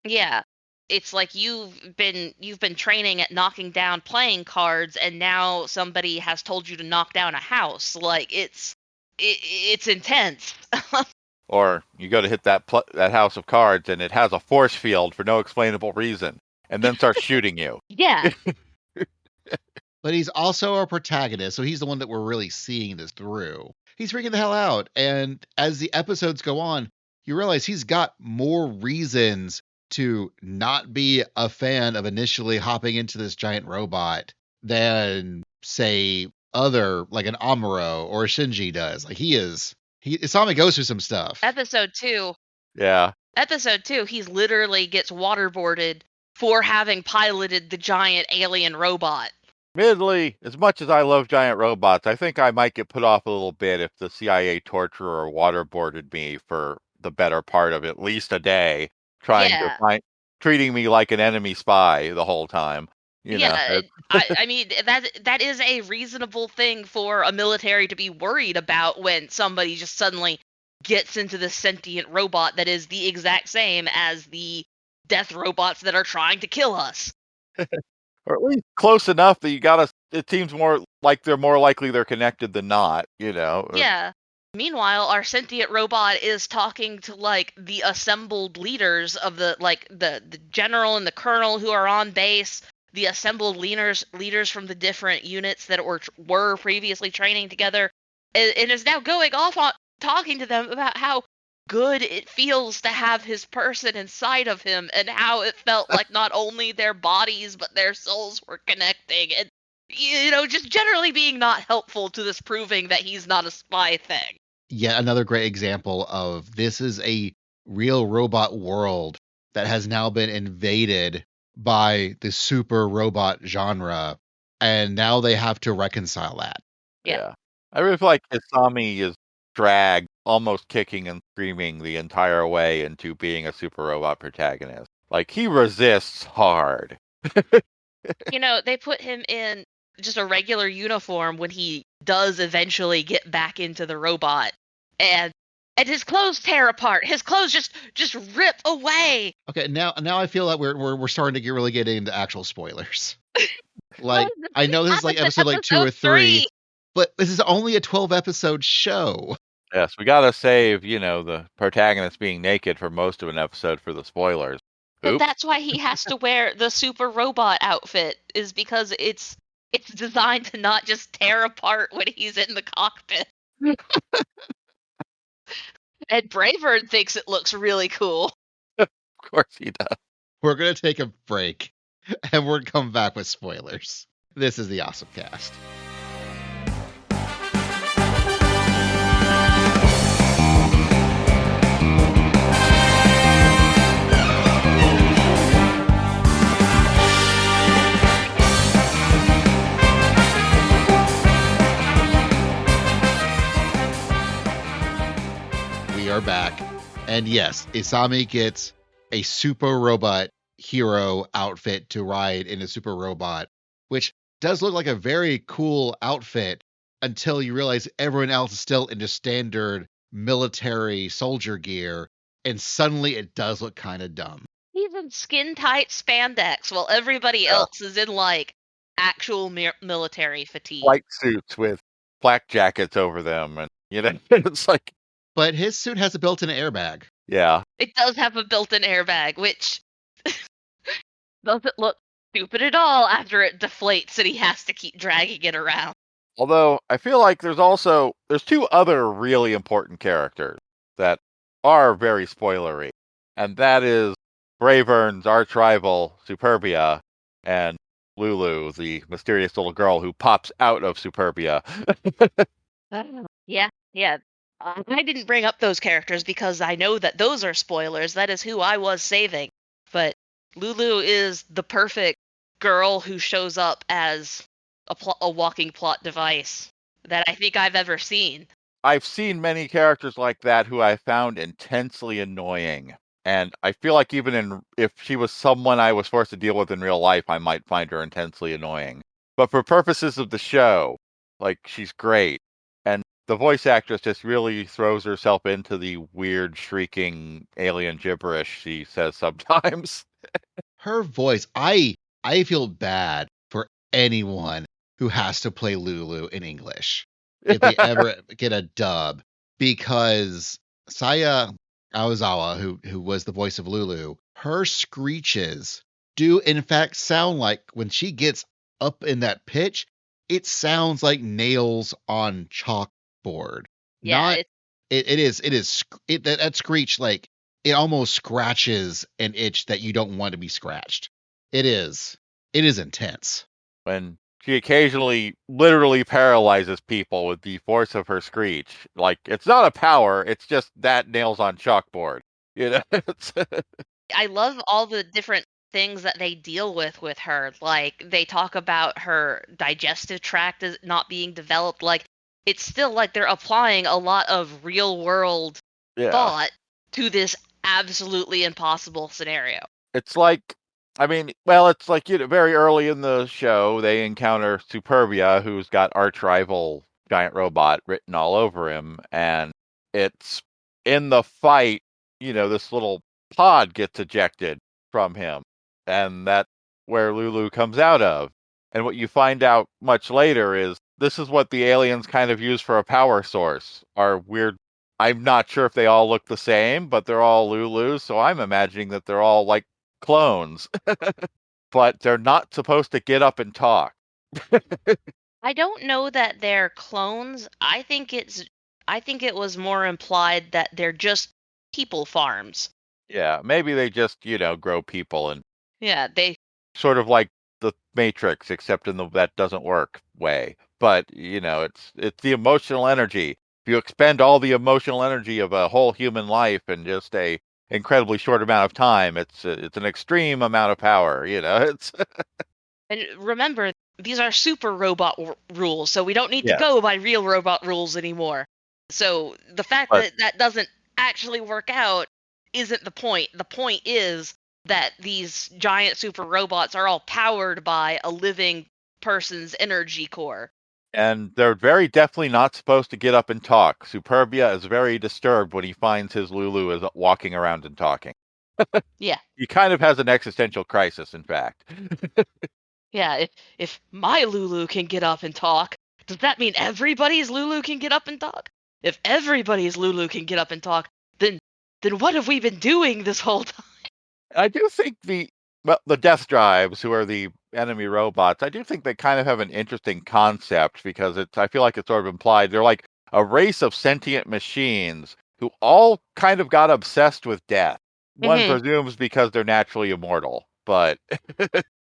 Yeah. It's like you've been training at knocking down playing cards, and now somebody has told you to knock down a house. Like it's intense. or you go to hit that house of cards and it has a force field for no explainable reason, and then starts shooting you. Yeah. but he's also our protagonist, so he's the one that we're really seeing this through. He's freaking the hell out, and as the episodes go on, you realize he's got more reasons to not be a fan of initially hopping into this giant robot than, say, other, like an Amuro or a Shinji does. Like Isami goes through some stuff. Episode 2, Yeah. he's literally gets waterboarded for having piloted the giant alien robot. Admittedly, as much as I love giant robots, I think I might get put off a little bit if the CIA torturer waterboarded me for the better part of at least a day, treating me like an enemy spy the whole time. I mean, that is a reasonable thing for a military to be worried about when somebody just suddenly gets into this sentient robot that is the exact same as the death robots that are trying to kill us. Or at least close enough that it seems more like they're more likely they're connected than not, Yeah. Meanwhile, our sentient robot is talking to like the assembled leaders of the general and the colonel who are on base, the assembled leaders from the different units that were previously training together, and is now going off on talking to them about how good it feels to have his person inside of him and how it felt like not only their bodies but their souls were connecting, and just generally being not helpful to this proving that he's not a spy thing. Yet another great example of this is a real robot world that has now been invaded by the super robot genre, and now they have to reconcile that. Yeah. I really feel like Isami is dragged almost kicking and screaming the entire way into being a super robot protagonist. Like, he resists hard. They put him in just a regular uniform when he does eventually get back into the robot, and his clothes tear apart. His clothes just rip away. Okay, now I feel like we're starting to really get into actual spoilers. Like, I know this is like episode like 2 or 3, but this is only a 12-episode show. Yes, we gotta save, the protagonist being naked for most of an episode for the spoilers. But that's why he has to wear the super robot outfit, is because it's designed to not just tear apart when he's in the cockpit. And Bravern thinks it looks really cool. Of course he does. We're going to take a break, and we're going to come back with spoilers. This is the OSMcast. We are back. And yes, Isami gets a super robot hero outfit to ride in a super robot, which does look like a very cool outfit until you realize everyone else is still in just standard military soldier gear, and suddenly it does look kind of dumb. He's in skin-tight spandex while everybody else is in, like, actual military fatigue. White suits with flak jackets over them, and, it's like... But his suit has a built-in airbag. Yeah. It does have a built-in airbag, which doesn't look stupid at all after it deflates and he has to keep dragging it around. Although, I feel like there's 2 other really important characters that are very spoilery, and that is Bravern's arch rival, Superbia, and Lulu, the mysterious little girl who pops out of Superbia. Yeah. I didn't bring up those characters because I know that those are spoilers. That is who I was saving. But Lulu is the perfect girl who shows up as a walking plot device that I think I've ever seen. I've seen many characters like that who I found intensely annoying. And I feel like if she was someone I was forced to deal with in real life, I might find her intensely annoying. But for purposes of the show, like, she's great. And the voice actress just really throws herself into the weird, shrieking alien gibberish she says sometimes. Her voice, I feel bad for anyone who has to play Lulu in English if they ever get a dub, because Saya Aozawa, who was the voice of Lulu, her screeches do in fact sound like, when she gets up in that pitch, it sounds like nails on chalkboard. Yeah, That screech, like, it almost scratches an itch that you don't want to be scratched. It is intense. When she occasionally literally paralyzes people with the force of her screech. Like, it's not a power, it's just that nails on chalkboard. You know? I love all the different things that they deal with her. Like, they talk about her digestive tract as not being developed. Like, it's still like they're applying a lot of real world thought to this absolutely impossible scenario. It's like, it's like, very early in the show, they encounter Superbia, who's got arch rival giant robot written all over him. And it's in the fight, this little pod gets ejected from him. And that's where Lulu comes out of. And what you find out much later is this is what the aliens kind of use for a power source. Are weird. I'm not sure if they all look the same, but they're all Lulus, so I'm imagining that they're all like clones. But they're not supposed to get up and talk. I don't know that they're clones. I think it was more implied that they're just people farms. Yeah, maybe they just, grow people and Yeah, they sort of like the Matrix, except in the that doesn't work way. But, it's the emotional energy. If you expend all the emotional energy of a whole human life in just a incredibly short amount of time, it's an extreme amount of power, it's And remember, these are super robot rules, so we don't need Yes. to go by real robot rules anymore. So the fact that that doesn't actually work out isn't the point. The point is that these giant super robots are all powered by a living person's energy core. And they're very definitely not supposed to get up and talk. Superbia is very disturbed when he finds his Lulu is walking around and talking. Yeah. He kind of has an existential crisis, in fact. Yeah, if my Lulu can get up and talk, does that mean everybody's Lulu can get up and talk? If everybody's Lulu can get up and talk, then what have we been doing this whole time? I do think the Death Drives, who are the enemy robots, I do think they kind of have an interesting concept because I feel like it's sort of implied they're like a race of sentient machines who all kind of got obsessed with death. One presumes because they're naturally immortal, but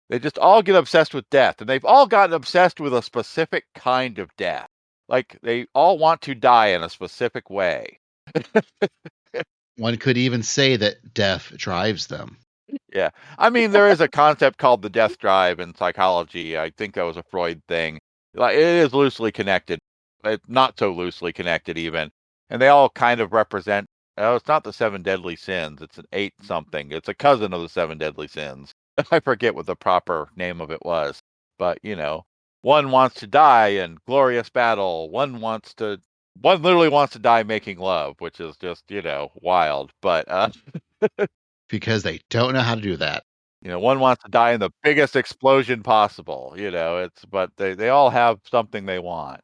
they just all get obsessed with death, and they've all gotten obsessed with a specific kind of death. Like, they all want to die in a specific way. One could even say that death drives them. Yeah. I mean, there is a concept called the death drive in psychology. I think that was a Freud thing. Like, it is loosely connected. It's not so loosely connected, even. And they all kind of represent, it's not the 7 deadly sins. It's an 8 something. It's a cousin of the 7 deadly sins. I forget what the proper name of it was. But, one wants to die in glorious battle. One literally wants to die making love, which is just, wild. But, because they don't know how to do that. One wants to die in the biggest explosion possible, but they all have something they want,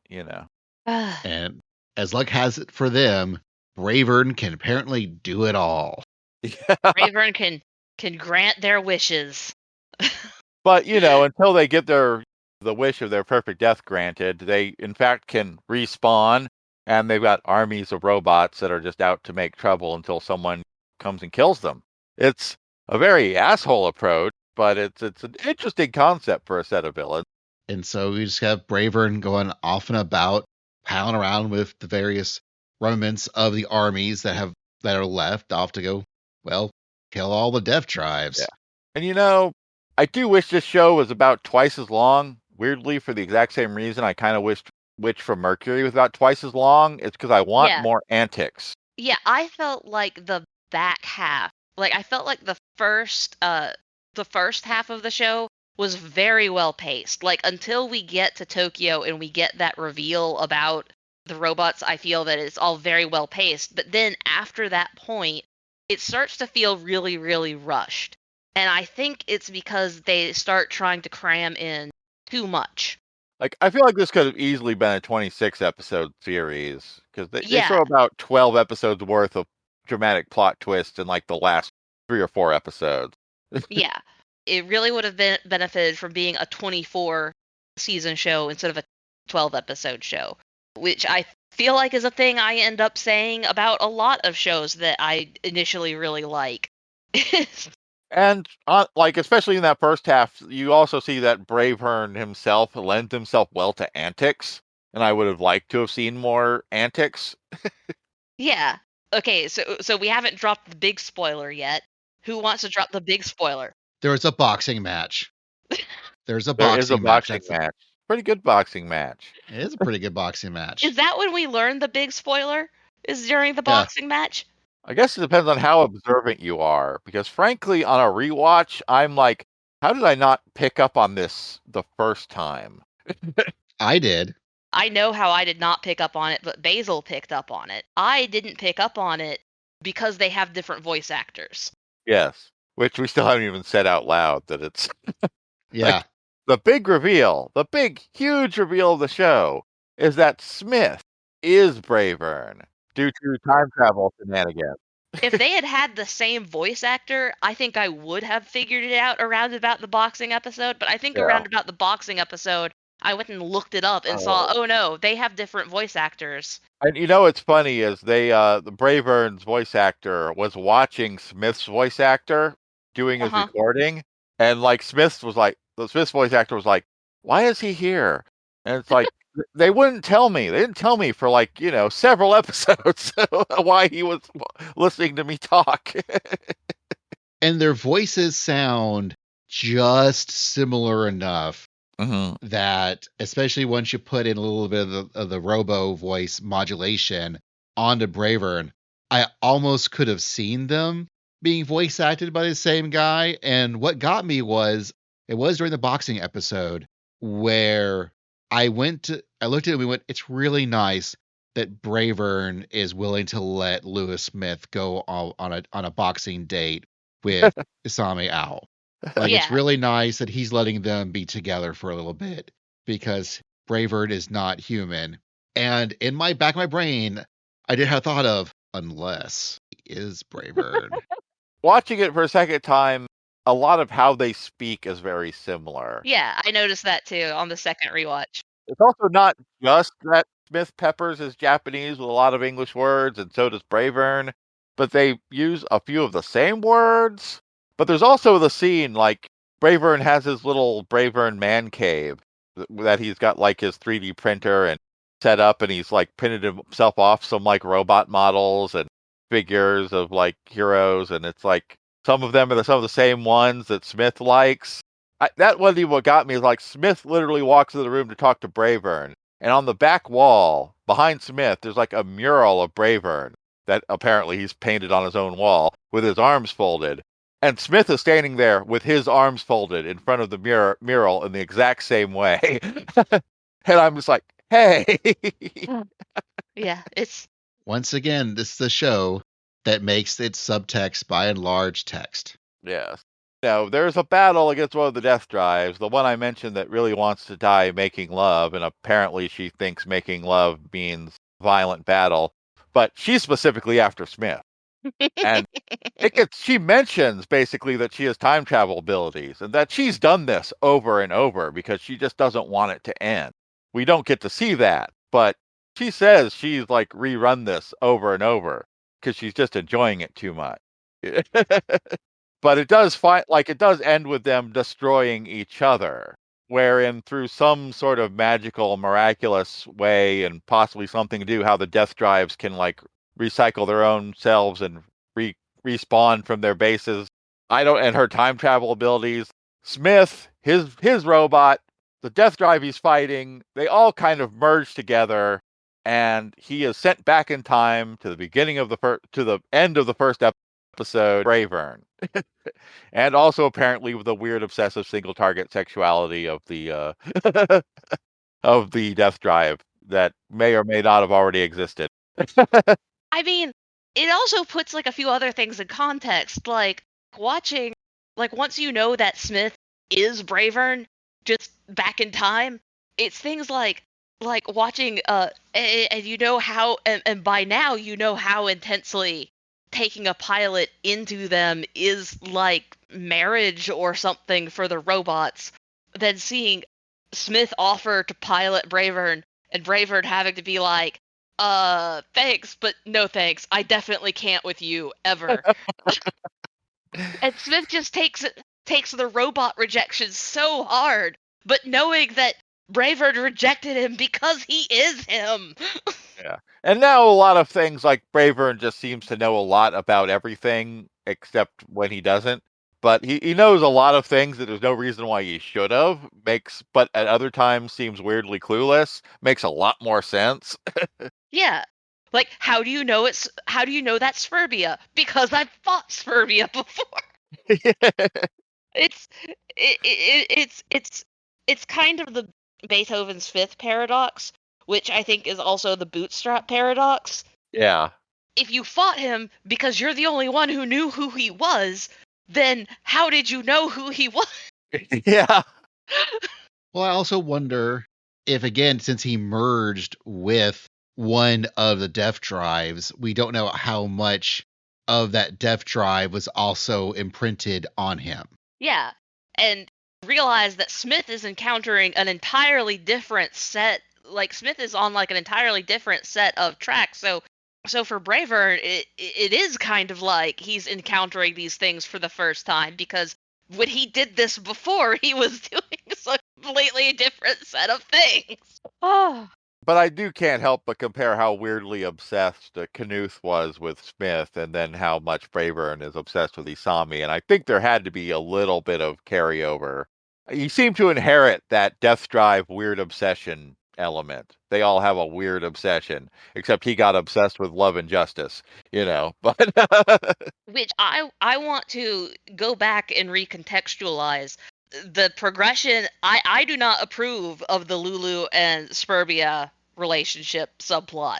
And as luck has it for them, Bravern can apparently do it all. Yeah. Bravern can grant their wishes. But, until they get the wish of their perfect death granted, they in fact can respawn, and they've got armies of robots that are just out to make trouble until someone comes and kills them. It's a very asshole approach, but it's an interesting concept for a set of villains. And so we just have Bravern going off and about, palling around with the various remnants of the armies that are left, off to go, kill all the death drives. Yeah. And I do wish this show was about twice as long. Weirdly, for the exact same reason, I kind of wished Witch from Mercury was about twice as long. It's because I want more antics. Yeah, I felt like the back half, I felt like the first half of the show was very well paced. Like, until we get to Tokyo and we get that reveal about the robots, I feel that it's all very well paced. But then after that point, it starts to feel really, really rushed. And I think it's because they start trying to cram in too much. Like, I feel like this could have easily been a 26 episode series because they throw about 12 episodes worth of dramatic plot twists in like the last 3 or 4 episodes. Yeah, it really would have benefited from being a 24 season show instead of a 12 episode show, which I feel like is a thing I end up saying about a lot of shows that I initially really like. And like especially in that first half, you also see that Bravern himself lends himself well to antics, and I would have liked to have seen more antics. Yeah. Okay, so we haven't dropped the big spoiler yet. Who wants to drop the big spoiler? There's a boxing match. There's a There is a boxing match. boxing match. Pretty good boxing match. It is a pretty good boxing match. Is that when we learn the big spoiler? Is during the boxing match? I guess it depends on how observant you are, because frankly, on a rewatch, I'm like, how did I not pick up on this the first time? I did. I know how I did not pick up on it, but Basil picked up on it. I didn't pick up on it because they have different voice actors. Yes, which we still haven't even said out loud that it's Yeah. like, the big reveal, the big, huge reveal of the show is that Smith is Bravern due to time travel shenanigans. If they had had the same voice actor, I think I would have figured it out around about the boxing episode. But I think around about the boxing episode, I went and looked it up and saw, oh no, they have different voice actors. And you know what's funny is they the Bravern's voice actor was watching Smith's voice actor doing his recording, and like Smith's voice actor was like, "Why is he here?" And it's like they wouldn't tell me. They didn't tell me for like several episodes why he was listening to me talk. And their voices sound just similar enough that, especially once you put in a little bit of the robo voice modulation onto Bravern, I almost could have seen them being voice acted by the same guy. And what got me was, it was during the boxing episode where I looked at it and we went, it's really nice that Bravern is willing to let Lewis Smith go on a boxing date with Isami Owl. Like, it's really nice that he's letting them be together for a little bit, because Bravern is not human. And in my back of my brain, I did have thought of, unless he is Bravern. Watching it for a second time, a lot of how they speak is very similar. Yeah, I noticed that too on the second rewatch. It's also not just that Smith peppers is Japanese with a lot of English words, and so does Bravern, but they use a few of the same words. But there's also the scene, like, Bravern has his little Bravern man cave that he's got, like, his 3D printer and set up, and he's, like, printed himself off some, like, robot models and figures of, like, heroes, and it's, like, some of them are some of the same ones that Smith likes. That wasn't even what got me. Is like, Smith literally walks into the room to talk to Bravern, and on the back wall, behind Smith, there's, like, a mural of Bravern that apparently he's painted on his own wall with his arms folded. And Smith is standing there with his arms folded in front of the mural in the exact same way. And I'm just like, hey. Yeah, it's... Once again, this is the show that makes its subtext by and large text. Yes. Now, there's a battle against one of the death drives, the one I mentioned that really wants to die making love, and apparently she thinks making love means violent battle, but she's specifically after Smith. And she mentions basically that she has time travel abilities and that she's done this over and over because she just doesn't want it to end. We don't get to see that, but she says she's like rerun this over and over because she's just enjoying it too much. But it does end with them destroying each other, wherein through some sort of magical, miraculous way, and possibly something to do how the death drives can like recycle their own selves and respawn from their bases. And her time travel abilities. Smith, his robot, the death drive he's fighting, they all kind of merge together, and he is sent back in time to the beginning of to the end of the first episode, Bravern. And also apparently with the weird obsessive single target sexuality of the of the death drive that may or may not have already existed. I mean, it also puts like a few other things in context, like watching, like once you know that Smith is Bravern, just back in time, it's things like watching and you know how, and by now you know how intensely taking a pilot into them is like marriage or something for the robots, then seeing Smith offer to pilot Bravern, and Bravern having to be like, thanks, but no thanks. I definitely can't with you, ever. And Smith just takes the robot rejection so hard, but knowing that Bravern rejected him because he is him. Yeah. And now a lot of things like Bravern just seems to know a lot about everything except when he doesn't. But he knows a lot of things that there's no reason why he should have. But at other times seems weirdly clueless. Makes a lot more sense. Yeah. Like, how do you know that's Spurbia? Because I've fought Spurbia before. It's kind of the Beethoven's fifth paradox, which I think is also the bootstrap paradox. Yeah. If you fought him because you're the only one who knew who he was, then how did you know who he was? Yeah. Well, I also wonder if, again, since he merged with one of the def drives, we don't know how much of that def drive was also imprinted on him. Yeah, and realize that Smith is encountering an entirely different set. Like, Smith is on like an entirely different set of tracks. So for Bravern, it is kind of like he's encountering these things for the first time, because when he did this before, he was doing a completely different set of things. Oh. But I can't help but compare how weirdly obsessed Knuth was with Smith and then how much Bravern is obsessed with Isami. And I think there had to be a little bit of carryover. He seemed to inherit that Death Drive weird obsession element. They all have a weird obsession, except he got obsessed with love and justice, but Which I want to go back and recontextualize the progression. I do not approve of the Lulu and Spurbia relationship subplot.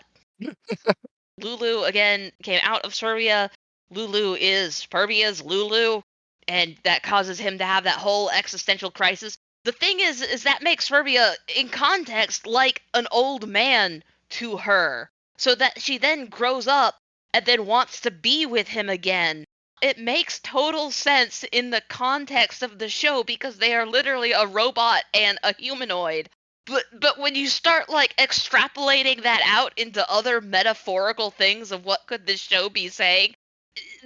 Lulu, again, came out of Spurbia. Lulu is Spurbia's Lulu, and that causes him to have that whole existential crisis. The thing is that makes Spurbia, in context, like an old man to her, so that she then grows up and then wants to be with him again. It makes total sense in the context of the show, because they are literally a robot and a humanoid. But when you start like extrapolating that out into other metaphorical things of what could this show be saying,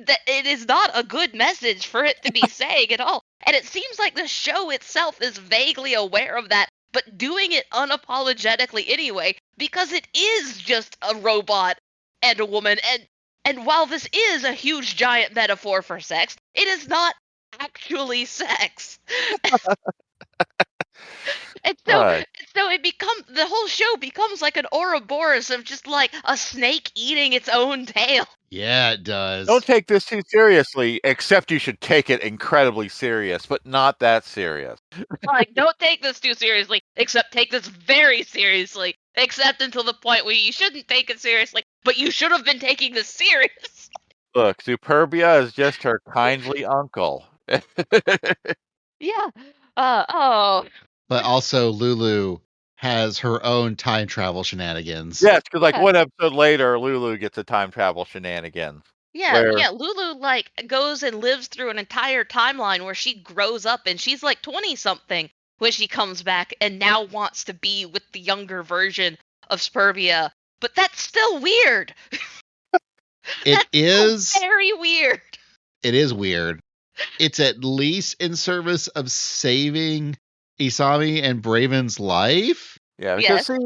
that it is not a good message for it to be saying at all. And it seems like the show itself is vaguely aware of that, but doing it unapologetically anyway, because it is just a robot and a woman. And while this is a huge giant metaphor for sex, it is not actually sex. And so the whole show becomes like an Ouroboros of just like a snake eating its own tail. Yeah, it does. Don't take this too seriously, except you should take it incredibly serious, but not that serious. Like, don't take this too seriously, except take this very seriously, except until the point where you shouldn't take it seriously, but you should have been taking this serious. Look, Superbia is just her kindly uncle. Yeah. Oh. But also, Lulu has her own time travel shenanigans. Yes, because like one episode later, Lulu gets a time travel shenanigans. Yeah, Lulu like goes and lives through an entire timeline where she grows up and she's like 20 something when she comes back and now wants to be with the younger version of Spurbia. But that's still weird. It is very weird. It is weird. It's at least in service of saving Isami and Bravern's life. Yeah, because see,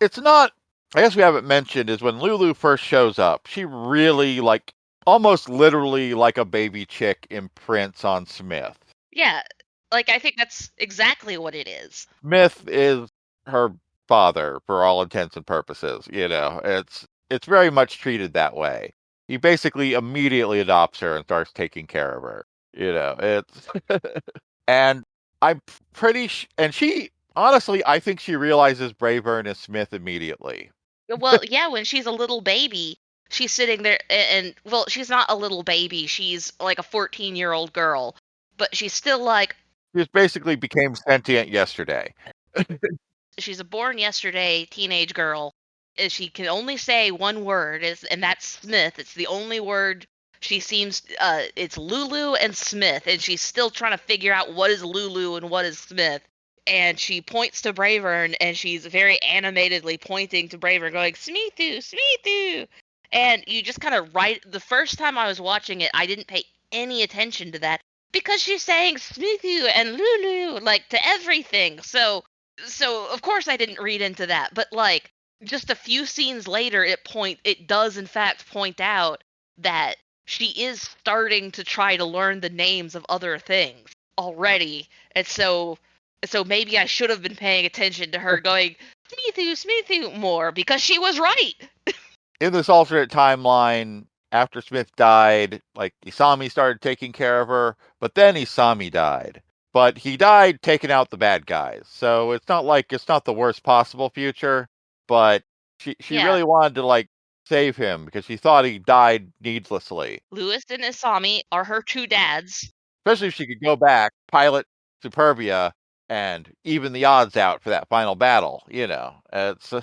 it's not. I guess we haven't mentioned is when Lulu first shows up, she really like almost literally like a baby chick imprints on Smith. Yeah, like I think that's exactly what it is. Smith is her father for all intents and purposes. It's very much treated that way. He basically immediately adopts her and starts taking care of her. It's and I'm and she honestly, I think she realizes Bravern is Smith immediately. Well, yeah, when she's a little baby, she's sitting there and well, she's not a little baby. She's like a 14-year-old girl, but she's still like. She basically became sentient yesterday. She's a born yesterday teenage girl. She can only say one word, and that's Smith. It's the only word she seems. It's Lulu and Smith, and she's still trying to figure out what is Lulu and what is Smith. and she points to Bravern, and she's very animatedly pointing to Bravern, going, Smithu, Smithu! And you just kind of the first time I was watching it, I didn't pay any attention to that, because she's saying Smithu and Lulu, like, to everything. So of course I didn't read into that, but, like, just a few scenes later, it does in fact point out that she is starting to try to learn the names of other things already. And so maybe I should have been paying attention to her going, Smithu, Smithu, more, because she was right. In this alternate timeline, after Smith died, like, Isami started taking care of her, but then Isami died. But he died taking out the bad guys. So it's not the worst possible future, but she Yeah. really wanted to, like, save him because she thought he died needlessly. Lewis and Isami are her two dads. Especially if she could go back, pilot Superbia, and even the odds out for that final battle, you know. It's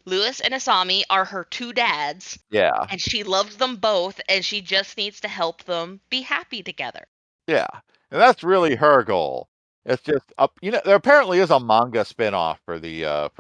Lewis and Isami are her two dads, yeah. and she loves them both, and she just needs to help them be happy together. Yeah. And that's really her goal. It's just up, there apparently is a manga spin-off for the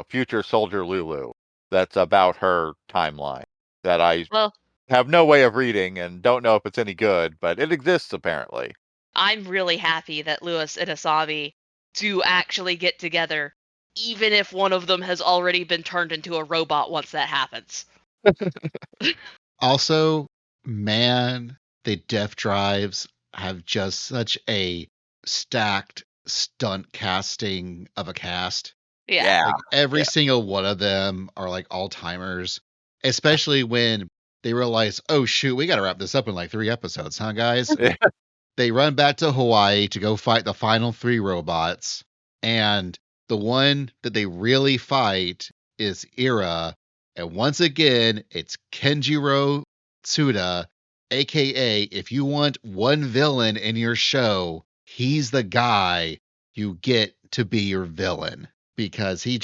Future Soldier Lulu that's about her timeline that I Well, have no way of reading and don't know if it's any good, but it exists apparently. I'm really happy that Lewis and Isami do actually get together, even if one of them has already been turned into a robot once that happens. Also, man, the Def Drives have just such a stacked stunt casting of a cast. Yeah. Like, every single one of them are like all-timers, especially when they realize, oh shoot, we got to wrap this up in like 3 episodes, huh, guys? They run back to Hawaii to go fight the final 3 robots, and the one that they really fight is Ira, and once again, it's Kenjiro Tsuda, aka, if you want one villain in your show, he's the guy you get to be your villain, because he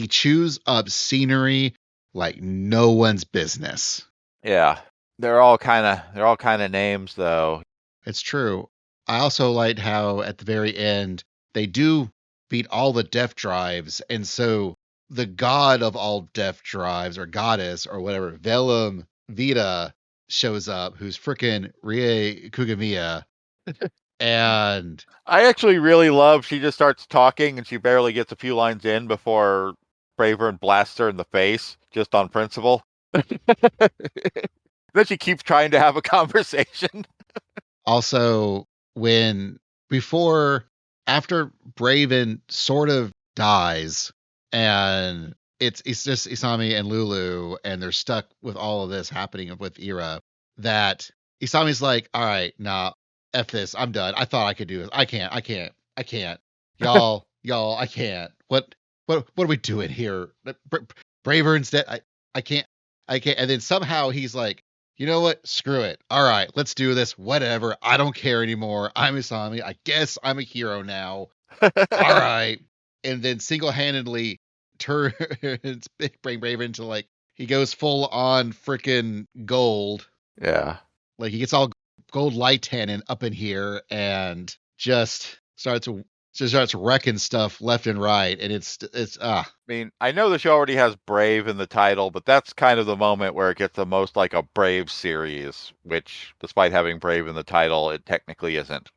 chews up scenery like no one's business. Yeah. They're all kind of names though. It's true. I also liked how at the very end they do beat all the Def Drives, and so the god of all Def Drives, or goddess, or whatever, Velum Vita, shows up, who's frickin' Rie Kugamiya. And I actually really love she just starts talking and she barely gets a few lines in before Bravern blasts her in the face, just on principle. Then she keeps trying to have a conversation. also, after Braven sort of dies, and it's just Isami and Lulu, and they're stuck with all of this happening with Ira, that Isami's like, all right, nah, F this, I'm done. I thought I could do this. I can't. Y'all, I can't. What are we doing here? Bravern's dead. I can't. And then somehow he's like, you know what? Screw it. All right, let's do this. Whatever. I don't care anymore. I'm Isami. I guess I'm a hero now. All right. And then single-handedly turns Bang Bravern into, like, he goes full on freaking gold. Yeah. Like, he gets all gold light tannin up in here and just starts wrecking stuff left and right, and it's I mean, I know the show already has Brave in the title, but that's kind of the moment where it gets the most like a Brave series, which, despite having Brave in the title, it technically isn't.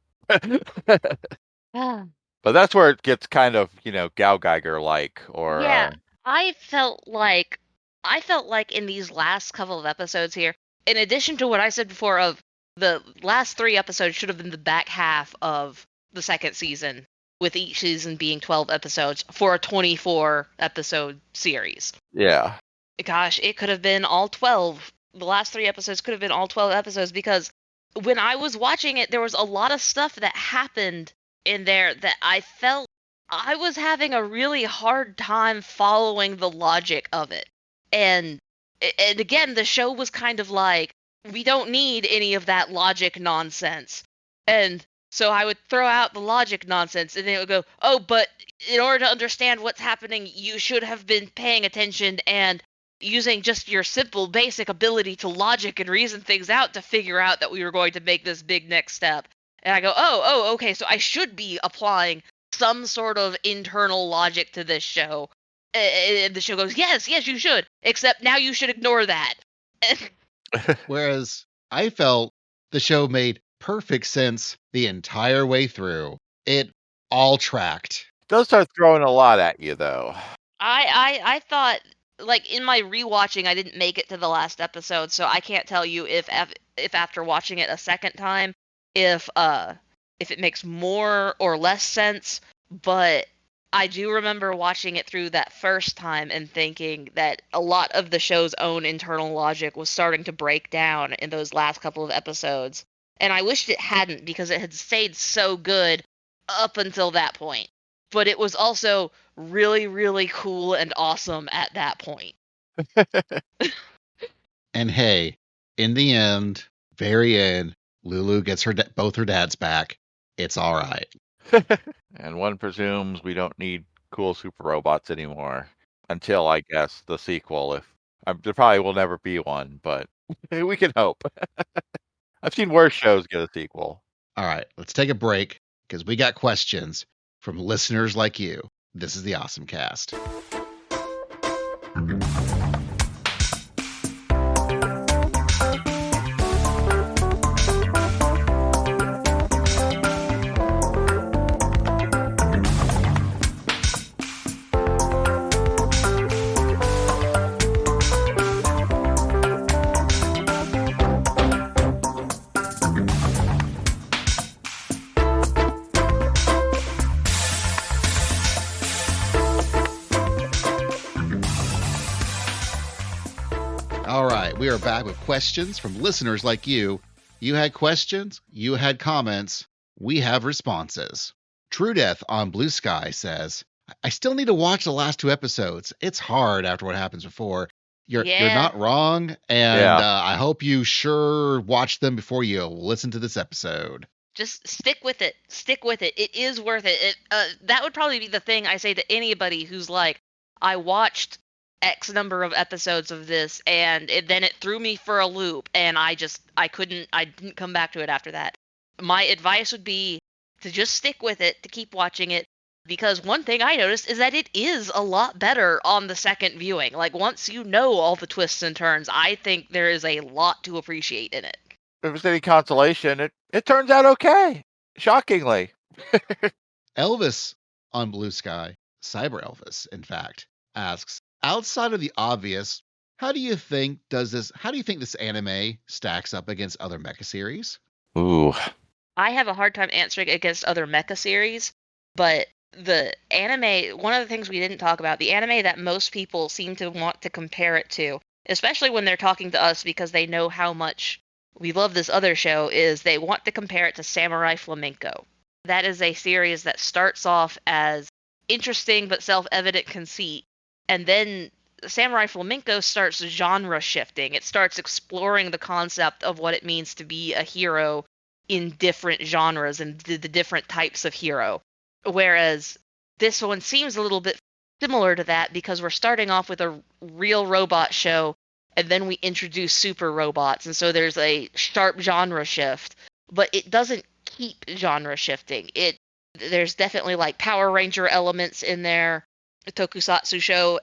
But that's where it gets kind of, Gao Geiger like, or yeah. I felt like in these last couple of episodes here, in addition to what I said before of the last 3 episodes should have been the back half of the second season, with each season being 12 episodes for a 24 episode series. Yeah. Gosh, it could have been all 12. The last 3 episodes could have been all 12 episodes, because when I was watching it, there was a lot of stuff that happened in there that I felt I was having a really hard time following the logic of it. And again, the show was kind of like, we don't need any of that logic nonsense. And so I would throw out the logic nonsense, and then it would go, oh, but in order to understand what's happening, you should have been paying attention and using just your simple, basic ability to logic and reason things out to figure out that we were going to make this big next step. And I go, oh, okay, so I should be applying some sort of internal logic to this show. And the show goes, yes, you should. Except now you should ignore that. Whereas I felt the show made perfect sense the entire way through. It all tracked. It does start throwing a lot at you, though. I thought, like, in my rewatching, I didn't make it to the last episode, so I can't tell you if after watching it a second time, if it makes more or less sense, but I do remember watching it through that first time and thinking that a lot of the show's own internal logic was starting to break down in those last couple of episodes. And I wished it hadn't, because it had stayed so good up until that point. But it was also really, really cool and awesome at that point. And hey, in the end, very end, Lulu gets both her dads back. It's all right. And one presumes we don't need cool super robots anymore until, I guess, the sequel. There probably will never be one, but we can hope. I've seen worse shows get a sequel. All right, let's take a break because we got questions from listeners like you. This is the OSMcast. All right, we are back with questions from listeners like you. You had questions, you had comments, we have responses. True Death on Blue Sky says, I still need to watch the last 2 episodes. It's hard after what happens before. You're not wrong, and I hope you sure watch them before you listen to this episode. Just stick with it. Stick with it. It is worth it. That would probably be the thing I say to anybody who's like, I watched X number of episodes of this, and then it threw me for a loop, and I didn't come back to it after that. My advice would be to just stick with it, to keep watching it, because one thing I noticed is that it is a lot better on the second viewing. Like, once you know all the twists and turns, I think there is a lot to appreciate in it. If it's any consolation, it turns out okay. Shockingly. Elvis on Blue Sky, Cyber Elvis, in fact, asks, outside of the obvious, how do you think this anime stacks up against other mecha series? Ooh. I have a hard time answering against other mecha series, but the anime, one of the things we didn't talk about, the anime that most people seem to want to compare it to, especially when they're talking to us because they know how much we love this other show, is they want to compare it to Samurai Flamenco. That is a series that starts off as interesting but self-evident conceit, and then Samurai Flamenco starts genre shifting. It starts exploring the concept of what it means to be a hero in different genres and the different types of hero. Whereas this one seems a little bit similar to that, because we're starting off with a real robot show, and then we introduce super robots, and so there's a sharp genre shift, but it doesn't keep genre shifting. There's definitely like Power Ranger elements in there, tokusatsu show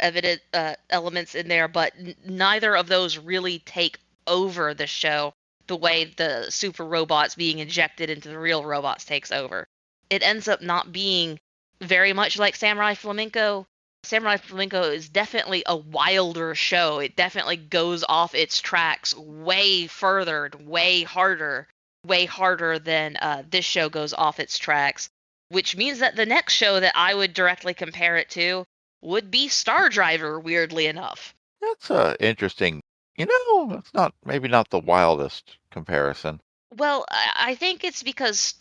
elements in there, but neither of those really take over the show the way the super robots being injected into the real robots takes over. It ends up not being very much like Samurai Flamenco. Samurai Flamenco is definitely a wilder show. It definitely goes off its tracks way further, way harder than this show goes off its tracks, which means that the next show that I would directly compare it to would be Star Driver, weirdly enough. That's interesting. It's maybe not the wildest comparison. Well, I think it's because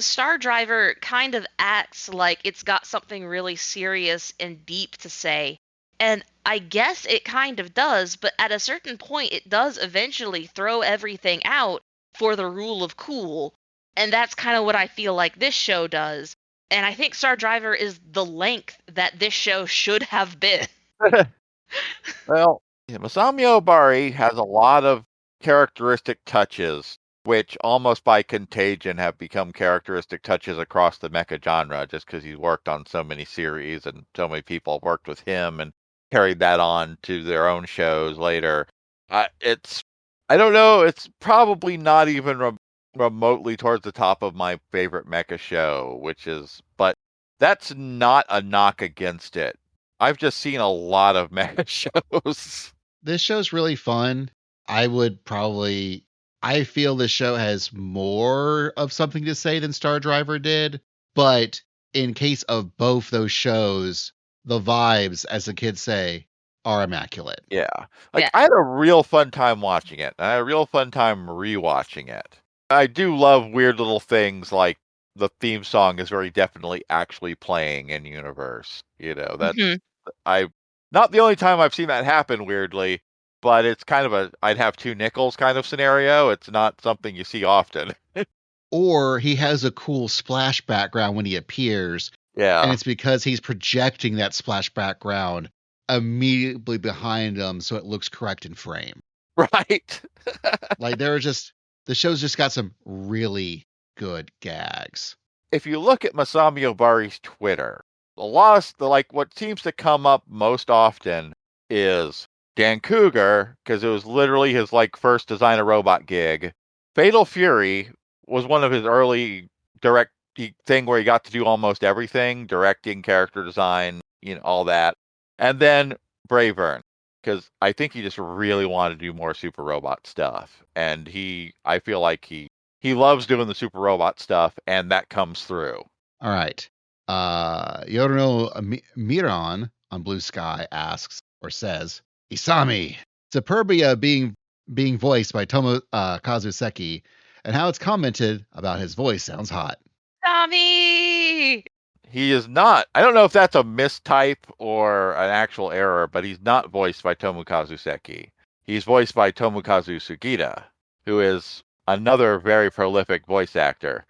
Star Driver kind of acts like it's got something really serious and deep to say. And I guess it kind of does, but at a certain point it does eventually throw everything out for the rule of cool. And that's kind of what I feel like this show does. And I think Star Driver is the length that this show should have been. Well, Masami Obari has a lot of characteristic touches which almost by contagion have become characteristic touches across the mecha genre, just because he's worked on so many series and so many people worked with him and carried that on to their own shows later. I don't know, it's probably not even remotely towards the top of my favorite mecha show, but that's not a knock against it. I've just seen a lot of mecha shows. This show's really fun. I feel this show has more of something to say than Star Driver did, but in case of both those shows, the vibes, as the kids say, are immaculate. Yeah. I had a real fun time watching it. I had a real fun time rewatching it. I do love weird little things like the theme song is very definitely actually playing in universe. That's not the only time I've seen that happen weirdly, but it's kind of I'd have two nickels kind of scenario. It's not something you see often. Or he has a cool splash background when he appears. Yeah. And it's because he's projecting that splash background immediately behind him so it looks correct in frame. Right. Like the show's just got some really good gags. If you look at Masami Obari's Twitter, a lot of what seems to come up most often is Dan Cougar, because it was literally his first design a robot gig. Fatal Fury was one of his early direct thing where he got to do almost everything, directing, character design, all that. And then Bravern, because I think he just really wanted to do more super robot stuff. And I feel like he loves doing the super robot stuff, and that comes through. All right. Yorino Miran on Blue Sky asks or says, Isami, Superbia being voiced by Tomokazu Seki, and how it's commented about his voice sounds hot. Tommy! He is not. I don't know if that's a mistype or an actual error, but he's not voiced by Tomokazu Seki. He's voiced by Tomokazu Sugita, who is another very prolific voice actor.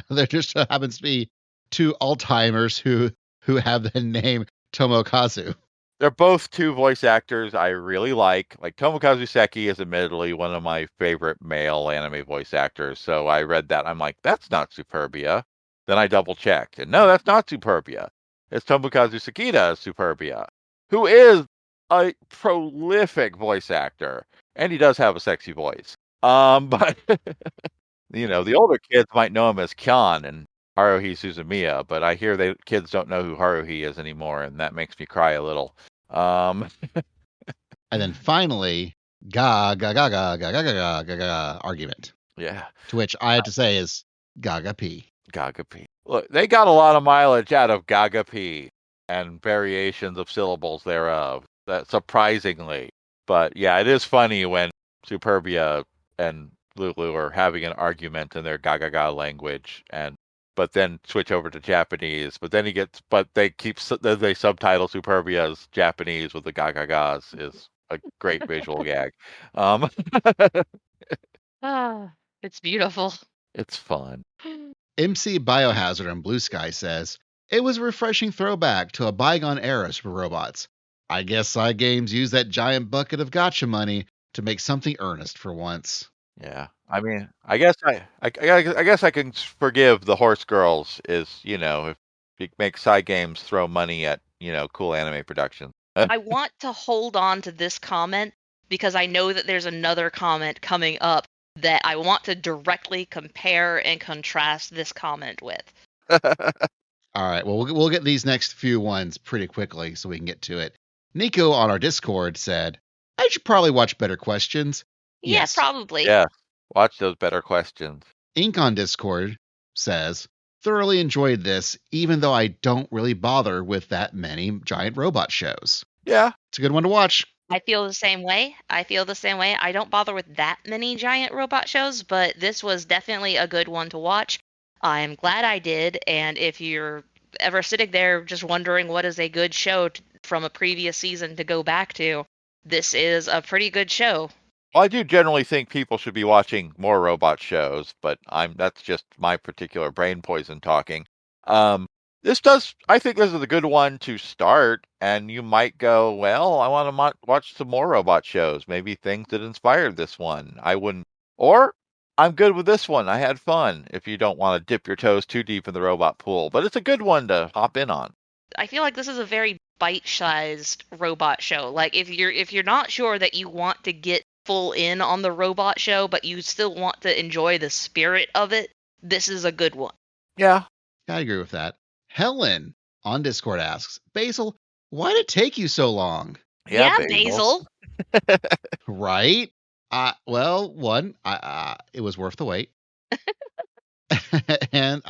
There just happens to be two Alzheimer's who have the name Tomokazu. They're both two voice actors I really like. Tomokazu Seki is admittedly one of my favorite male anime voice actors. So I read that. I'm like, that's not Superbia. Then I double checked. And no, that's not Superbia. It's Tomokazu Sugita as Superbia, who is a prolific voice actor. And he does have a sexy voice. But, the older kids might know him as Kyan and Haruhi Suzumiya, but I hear kids don't know who Haruhi is anymore, and that makes me cry a little. And then finally, argument. Yeah. To which I have to say is Gaga P. Gaga P. Look, they got a lot of mileage out of Gaga P and variations of syllables thereof. That surprisingly. But yeah, it is funny when Superbia and Lulu are having an argument in their Gaga language but then switch over to Japanese. But then they subtitle Superbia as Japanese with the Gagagas is a great visual gag. It's beautiful. It's fun. MC Biohazard on Blue Sky says, it was a refreshing throwback to a bygone era for robots. I guess side games use that giant bucket of gotcha money to make something earnest for once. Yeah, I mean, I guess I can forgive the Horse Girls if you make side games throw money at cool anime production. I want to hold on to this comment because I know that there's another comment coming up that I want to directly compare and contrast this comment with. All right, well, we'll get these next few ones pretty quickly so we can get to it. Nico on our Discord said, I should probably watch Better Questions. Yes, probably. Yeah, watch those Better Questions. Ink on Discord says, thoroughly enjoyed this, even though I don't really bother with that many giant robot shows. Yeah. It's a good one to watch. I feel the same way. I don't bother with that many giant robot shows, but this was definitely a good one to watch. I'm glad I did, and if you're ever sitting there just wondering what is a good show from a previous season to go back to, this is a pretty good show. Well, I do generally think people should be watching more robot shows, but that's just my particular brain poison talking. I think this is a good one to start, and you might go, well, I want to watch some more robot shows, maybe things that inspired this one. Or I'm good with this one. I had fun. If you don't want to dip your toes too deep in the robot pool, but it's a good one to hop in on. I feel like this is a very bite-sized robot show. Like if you're not sure that you want to get full in on the robot show, but you still want to enjoy the spirit of it, this is a good one. Yeah. I agree with that. Helen on Discord asks, Basil, why did it take you so long? Yeah, Basil. Right? Well, one, it was worth the wait. And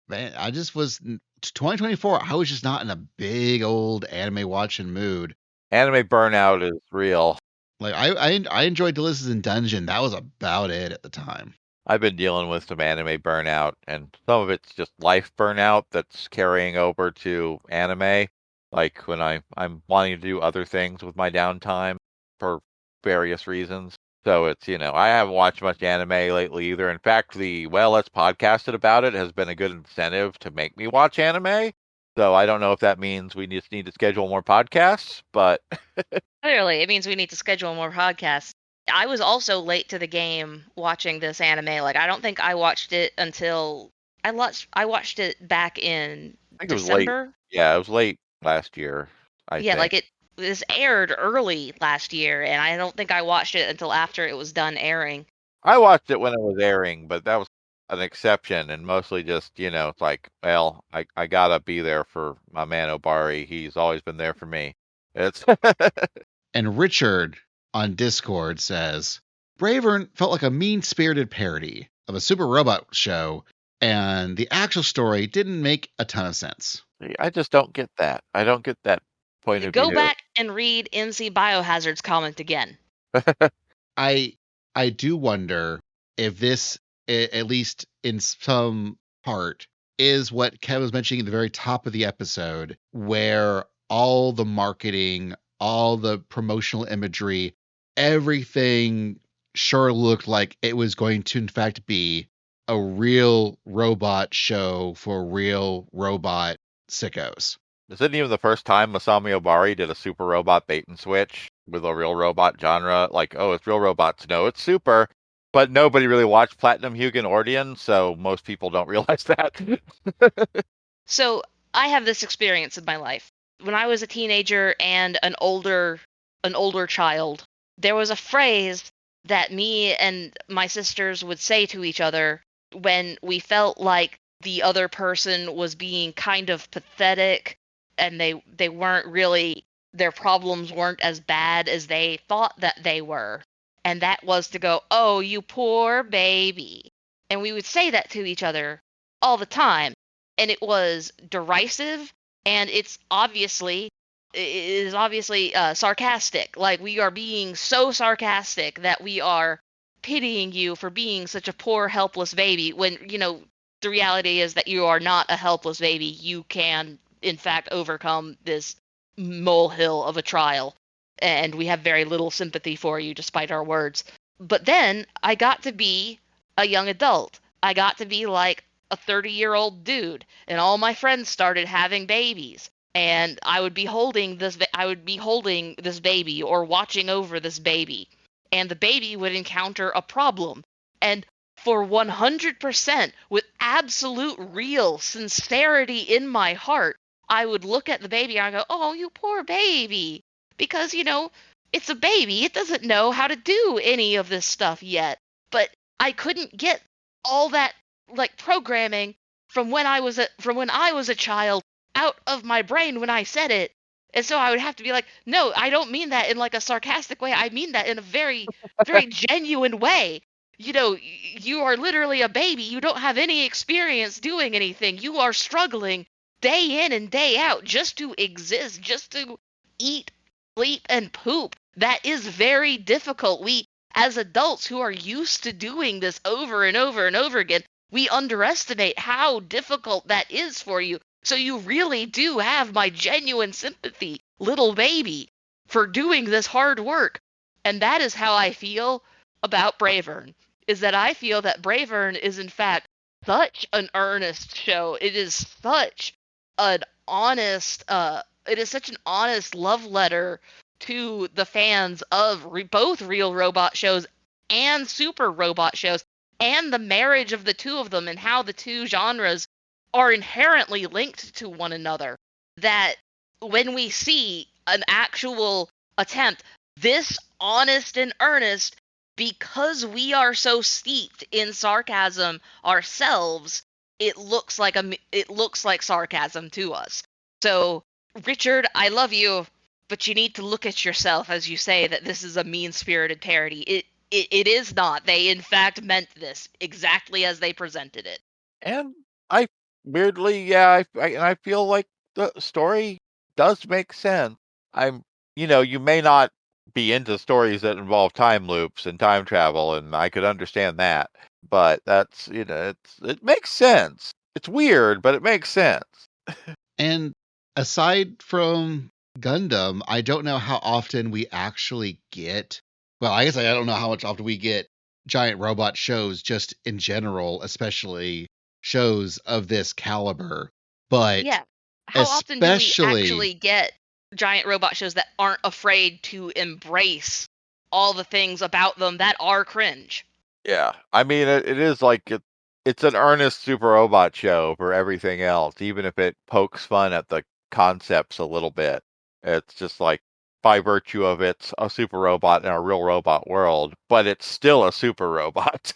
man, I just was 2024. I was just not in a big old anime watching mood. Anime burnout is real. Like I enjoyed Delicious in Dungeon. That was about it at the time. I've been dealing with some anime burnout, and some of it's just life burnout that's carrying over to anime. Like when I'm wanting to do other things with my downtime for various reasons. So it's, I haven't watched much anime lately either. In fact, Let's Podcasted About It has been a good incentive to make me watch anime. So I don't know if that means we just need to schedule more podcasts, but Clearly, it means we need to schedule more podcasts. I was also late to the game watching this anime. Like, I don't think I watched it until I watched it back in I think it was December. late. Yeah, it was late last year. I think. Like it was aired early last year, and I don't think I watched it until after it was done airing. I watched it when it was airing, but that was an exception, and mostly just, it's like, well, I gotta be there for my man Obari. He's always been there for me. It's And Richard on Discord says, Bravern felt like a mean-spirited parody of a super robot show, and the actual story didn't make a ton of sense. I just don't get that. I don't get that point of view. Go back and read MC Biohazard's comment again. I do wonder if this, at least in some part, is what Kevin was mentioning at the very top of the episode, where all the marketing, all the promotional imagery, everything sure looked like it was going to, in fact, be a real robot show for real robot sickos. This isn't even the first time Masami Obari did a super robot bait and switch with a real robot genre. Like, oh, it's real robots. No, it's super. But nobody really watched Platinum Hugin Ordeon, so most people don't realize that. So I have this experience in my life. When I was a teenager and an older child, there was a phrase that me and my sisters would say to each other when we felt like the other person was being kind of pathetic and they weren't really, their problems weren't as bad as they thought that they were. And that was to go, oh, you poor baby. And we would say that to each other all the time. And it was derisive, and it is obviously sarcastic. Like, we are being so sarcastic that we are pitying you for being such a poor, helpless baby, when, the reality is that you are not a helpless baby. You can, in fact, overcome this molehill of a trial. And we have very little sympathy for you, despite our words. But then I got to be a young adult. I got to be like a 30-year-old dude, and all my friends started having babies. And I would be holding this baby or watching over this baby, and the baby would encounter a problem. And for 100%, with absolute real sincerity in my heart, I would look at the baby and I go, "Oh, you poor baby." Because, it's a baby. It doesn't know how to do any of this stuff yet. But I couldn't get all that, like, programming from when I was a child out of my brain when I said it. And so I would have to be like, no, I don't mean that in like a sarcastic way. I mean that in a very, very genuine way. You are literally a baby. You don't have any experience doing anything. You are struggling day in and day out just to exist, just to eat, sleep, and poop. That is very difficult. We, as adults who are used to doing this over and over and over again, we underestimate how difficult that is for you. So you really do have my genuine sympathy, little baby, for doing this hard work. And that is how I feel about Bravern, is that I feel that Bravern is, in fact, such an earnest show. It is such an honest love letter to the fans of both real robot shows and super robot shows. and the marriage of the two of them and how the two genres are inherently linked to one another. That when we see an actual attempt, this honest and earnest, because we are so steeped in sarcasm ourselves, it looks like sarcasm to us. So, Richard, I love you, but you need to look at yourself as you say that this is a mean-spirited parody. It is not. They in fact meant this exactly as they presented it. And I weirdly, yeah, I feel like the story does make sense. I'm, you may not be into stories that involve time loops and time travel, and I could understand that. But that's, it makes sense. It's weird, but it makes sense. And aside from Gundam, I don't know how often we actually get. Well, I guess I don't know how much often we get giant robot shows just in general, especially shows of this caliber. But Yeah. How often do we especially actually get giant robot shows that aren't afraid to embrace all the things about them that are cringe? Yeah, I mean, it is like it's an earnest super robot show for everything else, even if it pokes fun at the concepts a little bit. It's just like by virtue of it's a super robot in a real robot world, but it's still a super robot.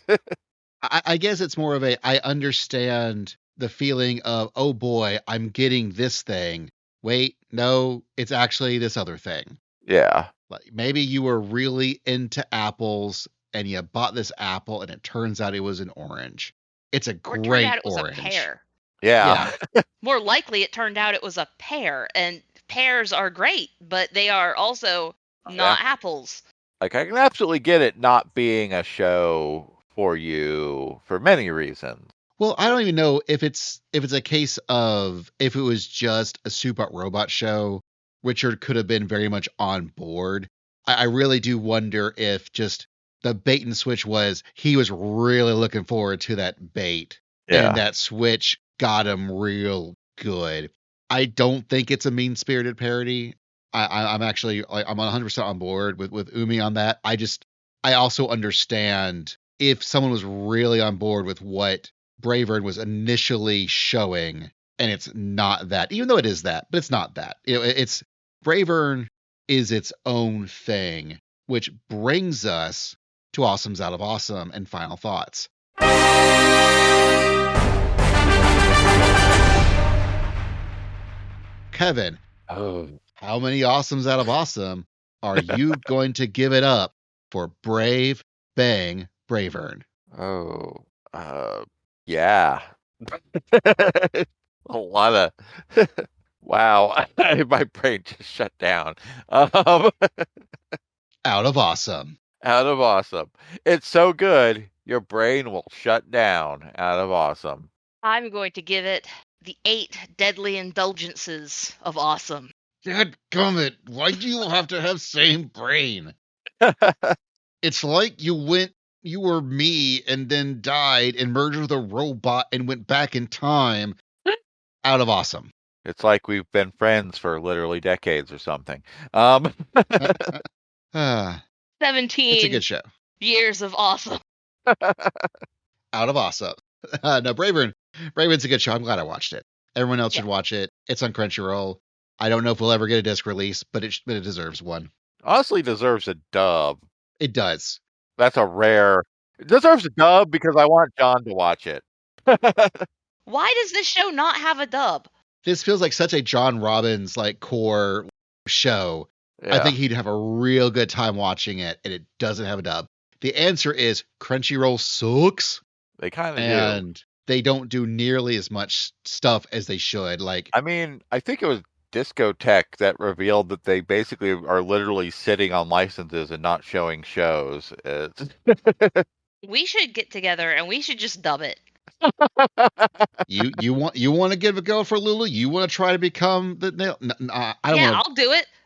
I guess it's more of I understand the feeling of, oh boy, I'm getting this thing. Wait, no, it's actually this other thing. Yeah. Like maybe you were really into apples and you bought this apple and it turns out it was an orange. It's a Or it turned great out it was orange. a pear. Yeah. More likely, it turned out it was a pear, and pears are great, but they are also not apples. Like I can absolutely get it not being a show for you for many reasons. Well, I don't even know if it's a case of if it was just a super robot show, Richard could have been very much on board. I really do wonder if just the bait and switch was he was really looking forward to that bait, and that switch got him real good. I don't think it's a mean-spirited parody. I'm actually I'm 100% on board with Umi on that. I also understand if someone was really on board with what Bravern was initially showing, and it's not that, even though it is that, but it's not that. It's Bravern is its own thing, which brings us to Awesomes Out of Awesome and final thoughts. Kevin, how many Awesomes Out of Awesome are you going to give it up for Brave Bang Bravern? Yeah. A lot of wow. My brain just shut down. Out of Awesome. Out of Awesome. It's so good, your brain will shut down. Out of Awesome. I'm going to give it the 8 deadly indulgences of awesome. Dadgummit, why do you have to have same brain? It's like you were me and then died and merged with a robot and went back in time. Out of Awesome. It's like we've been friends for literally decades or something. 17 It's a good show. years of awesome. Out of Awesome. No, Bravern's a good show. I'm glad I watched it. Everyone else should watch it. It's on Crunchyroll. I don't know if we'll ever get a disc release, but it deserves one. Honestly, deserves a dub. It does. That's a rare. It deserves a dub because I want John to watch it. Why does this show not have a dub? This feels like such a John Robbins like core show. Yeah. I think he'd have a real good time watching it, and it doesn't have a dub. The answer is Crunchyroll sucks. They kind of do. And they don't do nearly as much stuff as they should. Like, I mean, I think it was Discotech that revealed that they basically are literally sitting on licenses and not showing shows. We should get together and we should just dub it. you want to give a go for Lulu? You want to try to become the nail? I don't Yeah, want.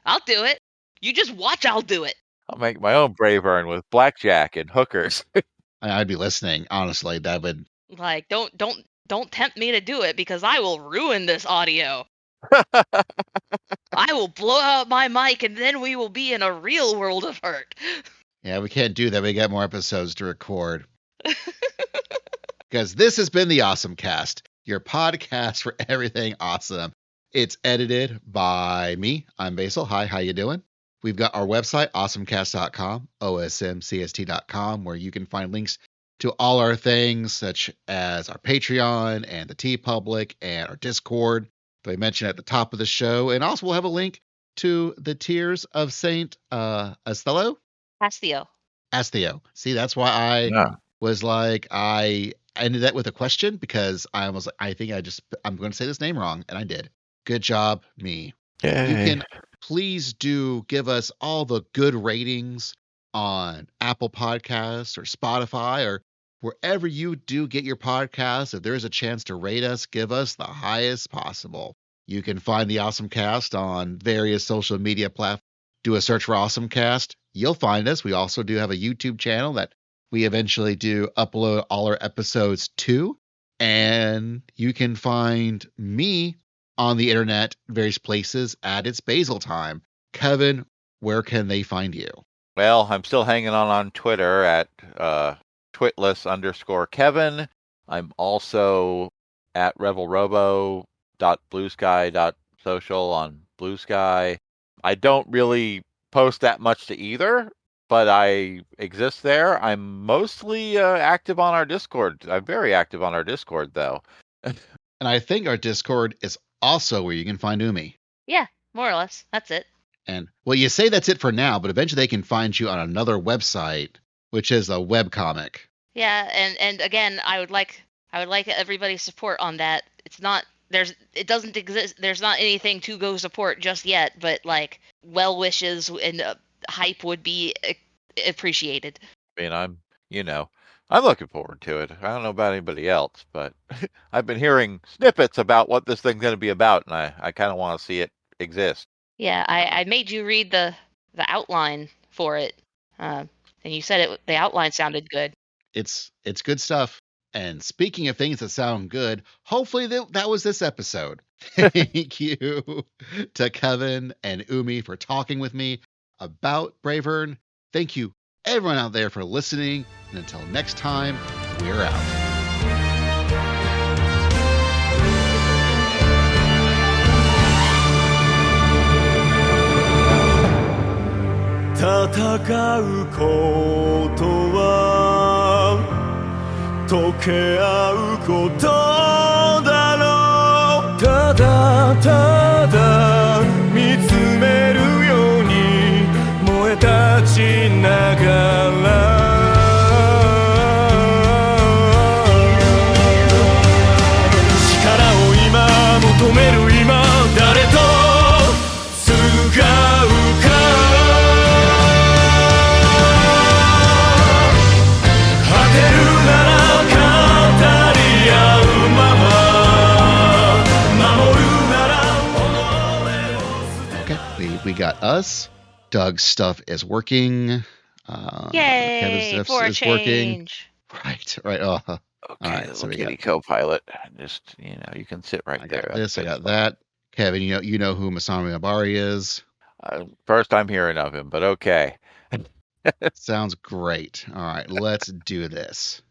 I'll do it. You just watch. I'll do it. I'll make my own Bravern with blackjack and hookers. I'd be listening. Honestly, that would. Like, don't tempt me to do it because I will ruin this audio. I will blow out my mic and then we will be in a real world of hurt. Yeah, we can't do that. We got more episodes to record. because this has been the OSMcast, your podcast for everything awesome. It's edited by me. I'm Basil. Hi, how you doing? We've got our website, OSMcast.com, OSMcast.com, where you can find links to all our things, such as our Patreon and the TeePublic and our Discord that I mentioned at the top of the show. And also we'll have a link to the Tears of Saint Asthello? Astio. See, that's why I was like, I ended that with a question because I was like, I'm going to say this name wrong. And I did. Good job, me. Yay. You can please do give us all the good ratings on Apple Podcasts or Spotify or wherever you do get your podcasts. If there's a chance to rate us, give us the highest possible. You can find the OSMcast on various social media platforms. Do a search for OSMcast. You'll find us. We also do have a YouTube channel that we eventually do upload all our episodes to. And you can find me on the internet, various places at It's Basil Time. Kevin, where can they find you? Well, I'm still hanging on Twitter at twitless_Kevin. I'm also at revelrobo.bluesky.social on Blue Sky. I don't really post that much to either, but I exist there. I'm mostly active on our Discord. I'm very active on our Discord, though. And I think our Discord is also where you can find Umi. Yeah, more or less. That's it. And, well, you say that's it for now, but eventually they can find you on another website, which is a webcomic. Yeah, and again, I would like everybody's support on that. It doesn't exist. There's not anything to go support just yet, but like well wishes and hype would be appreciated. I mean, I'm looking forward to it. I don't know about anybody else, but I've been hearing snippets about what this thing's going to be about, and I kind of want to see it exist. Yeah, I made you read the outline for it, and you said the outline sounded good. It's good stuff. And speaking of things that sound good, hopefully that was this episode. Thank you to Kevin and Umi for talking with me about Bravern. Thank you, everyone out there, for listening. And until next time, we're out. Tatagau koto wa tokeau koto daro. Tada mitsumeru you ni moetachi nagara. Chikara o ima motomeru ima dare to tsugau ka. We got us. Doug's stuff is working. Yay! Kevin's For stuff a is working. change. Right. Oh, Okay, all right, little so we kitty co-pilot. Just you can sit right I there. got this. I got that. Kevin, you know who Masami Abari is. First time hearing of him, but okay. Sounds great. All right, let's do this.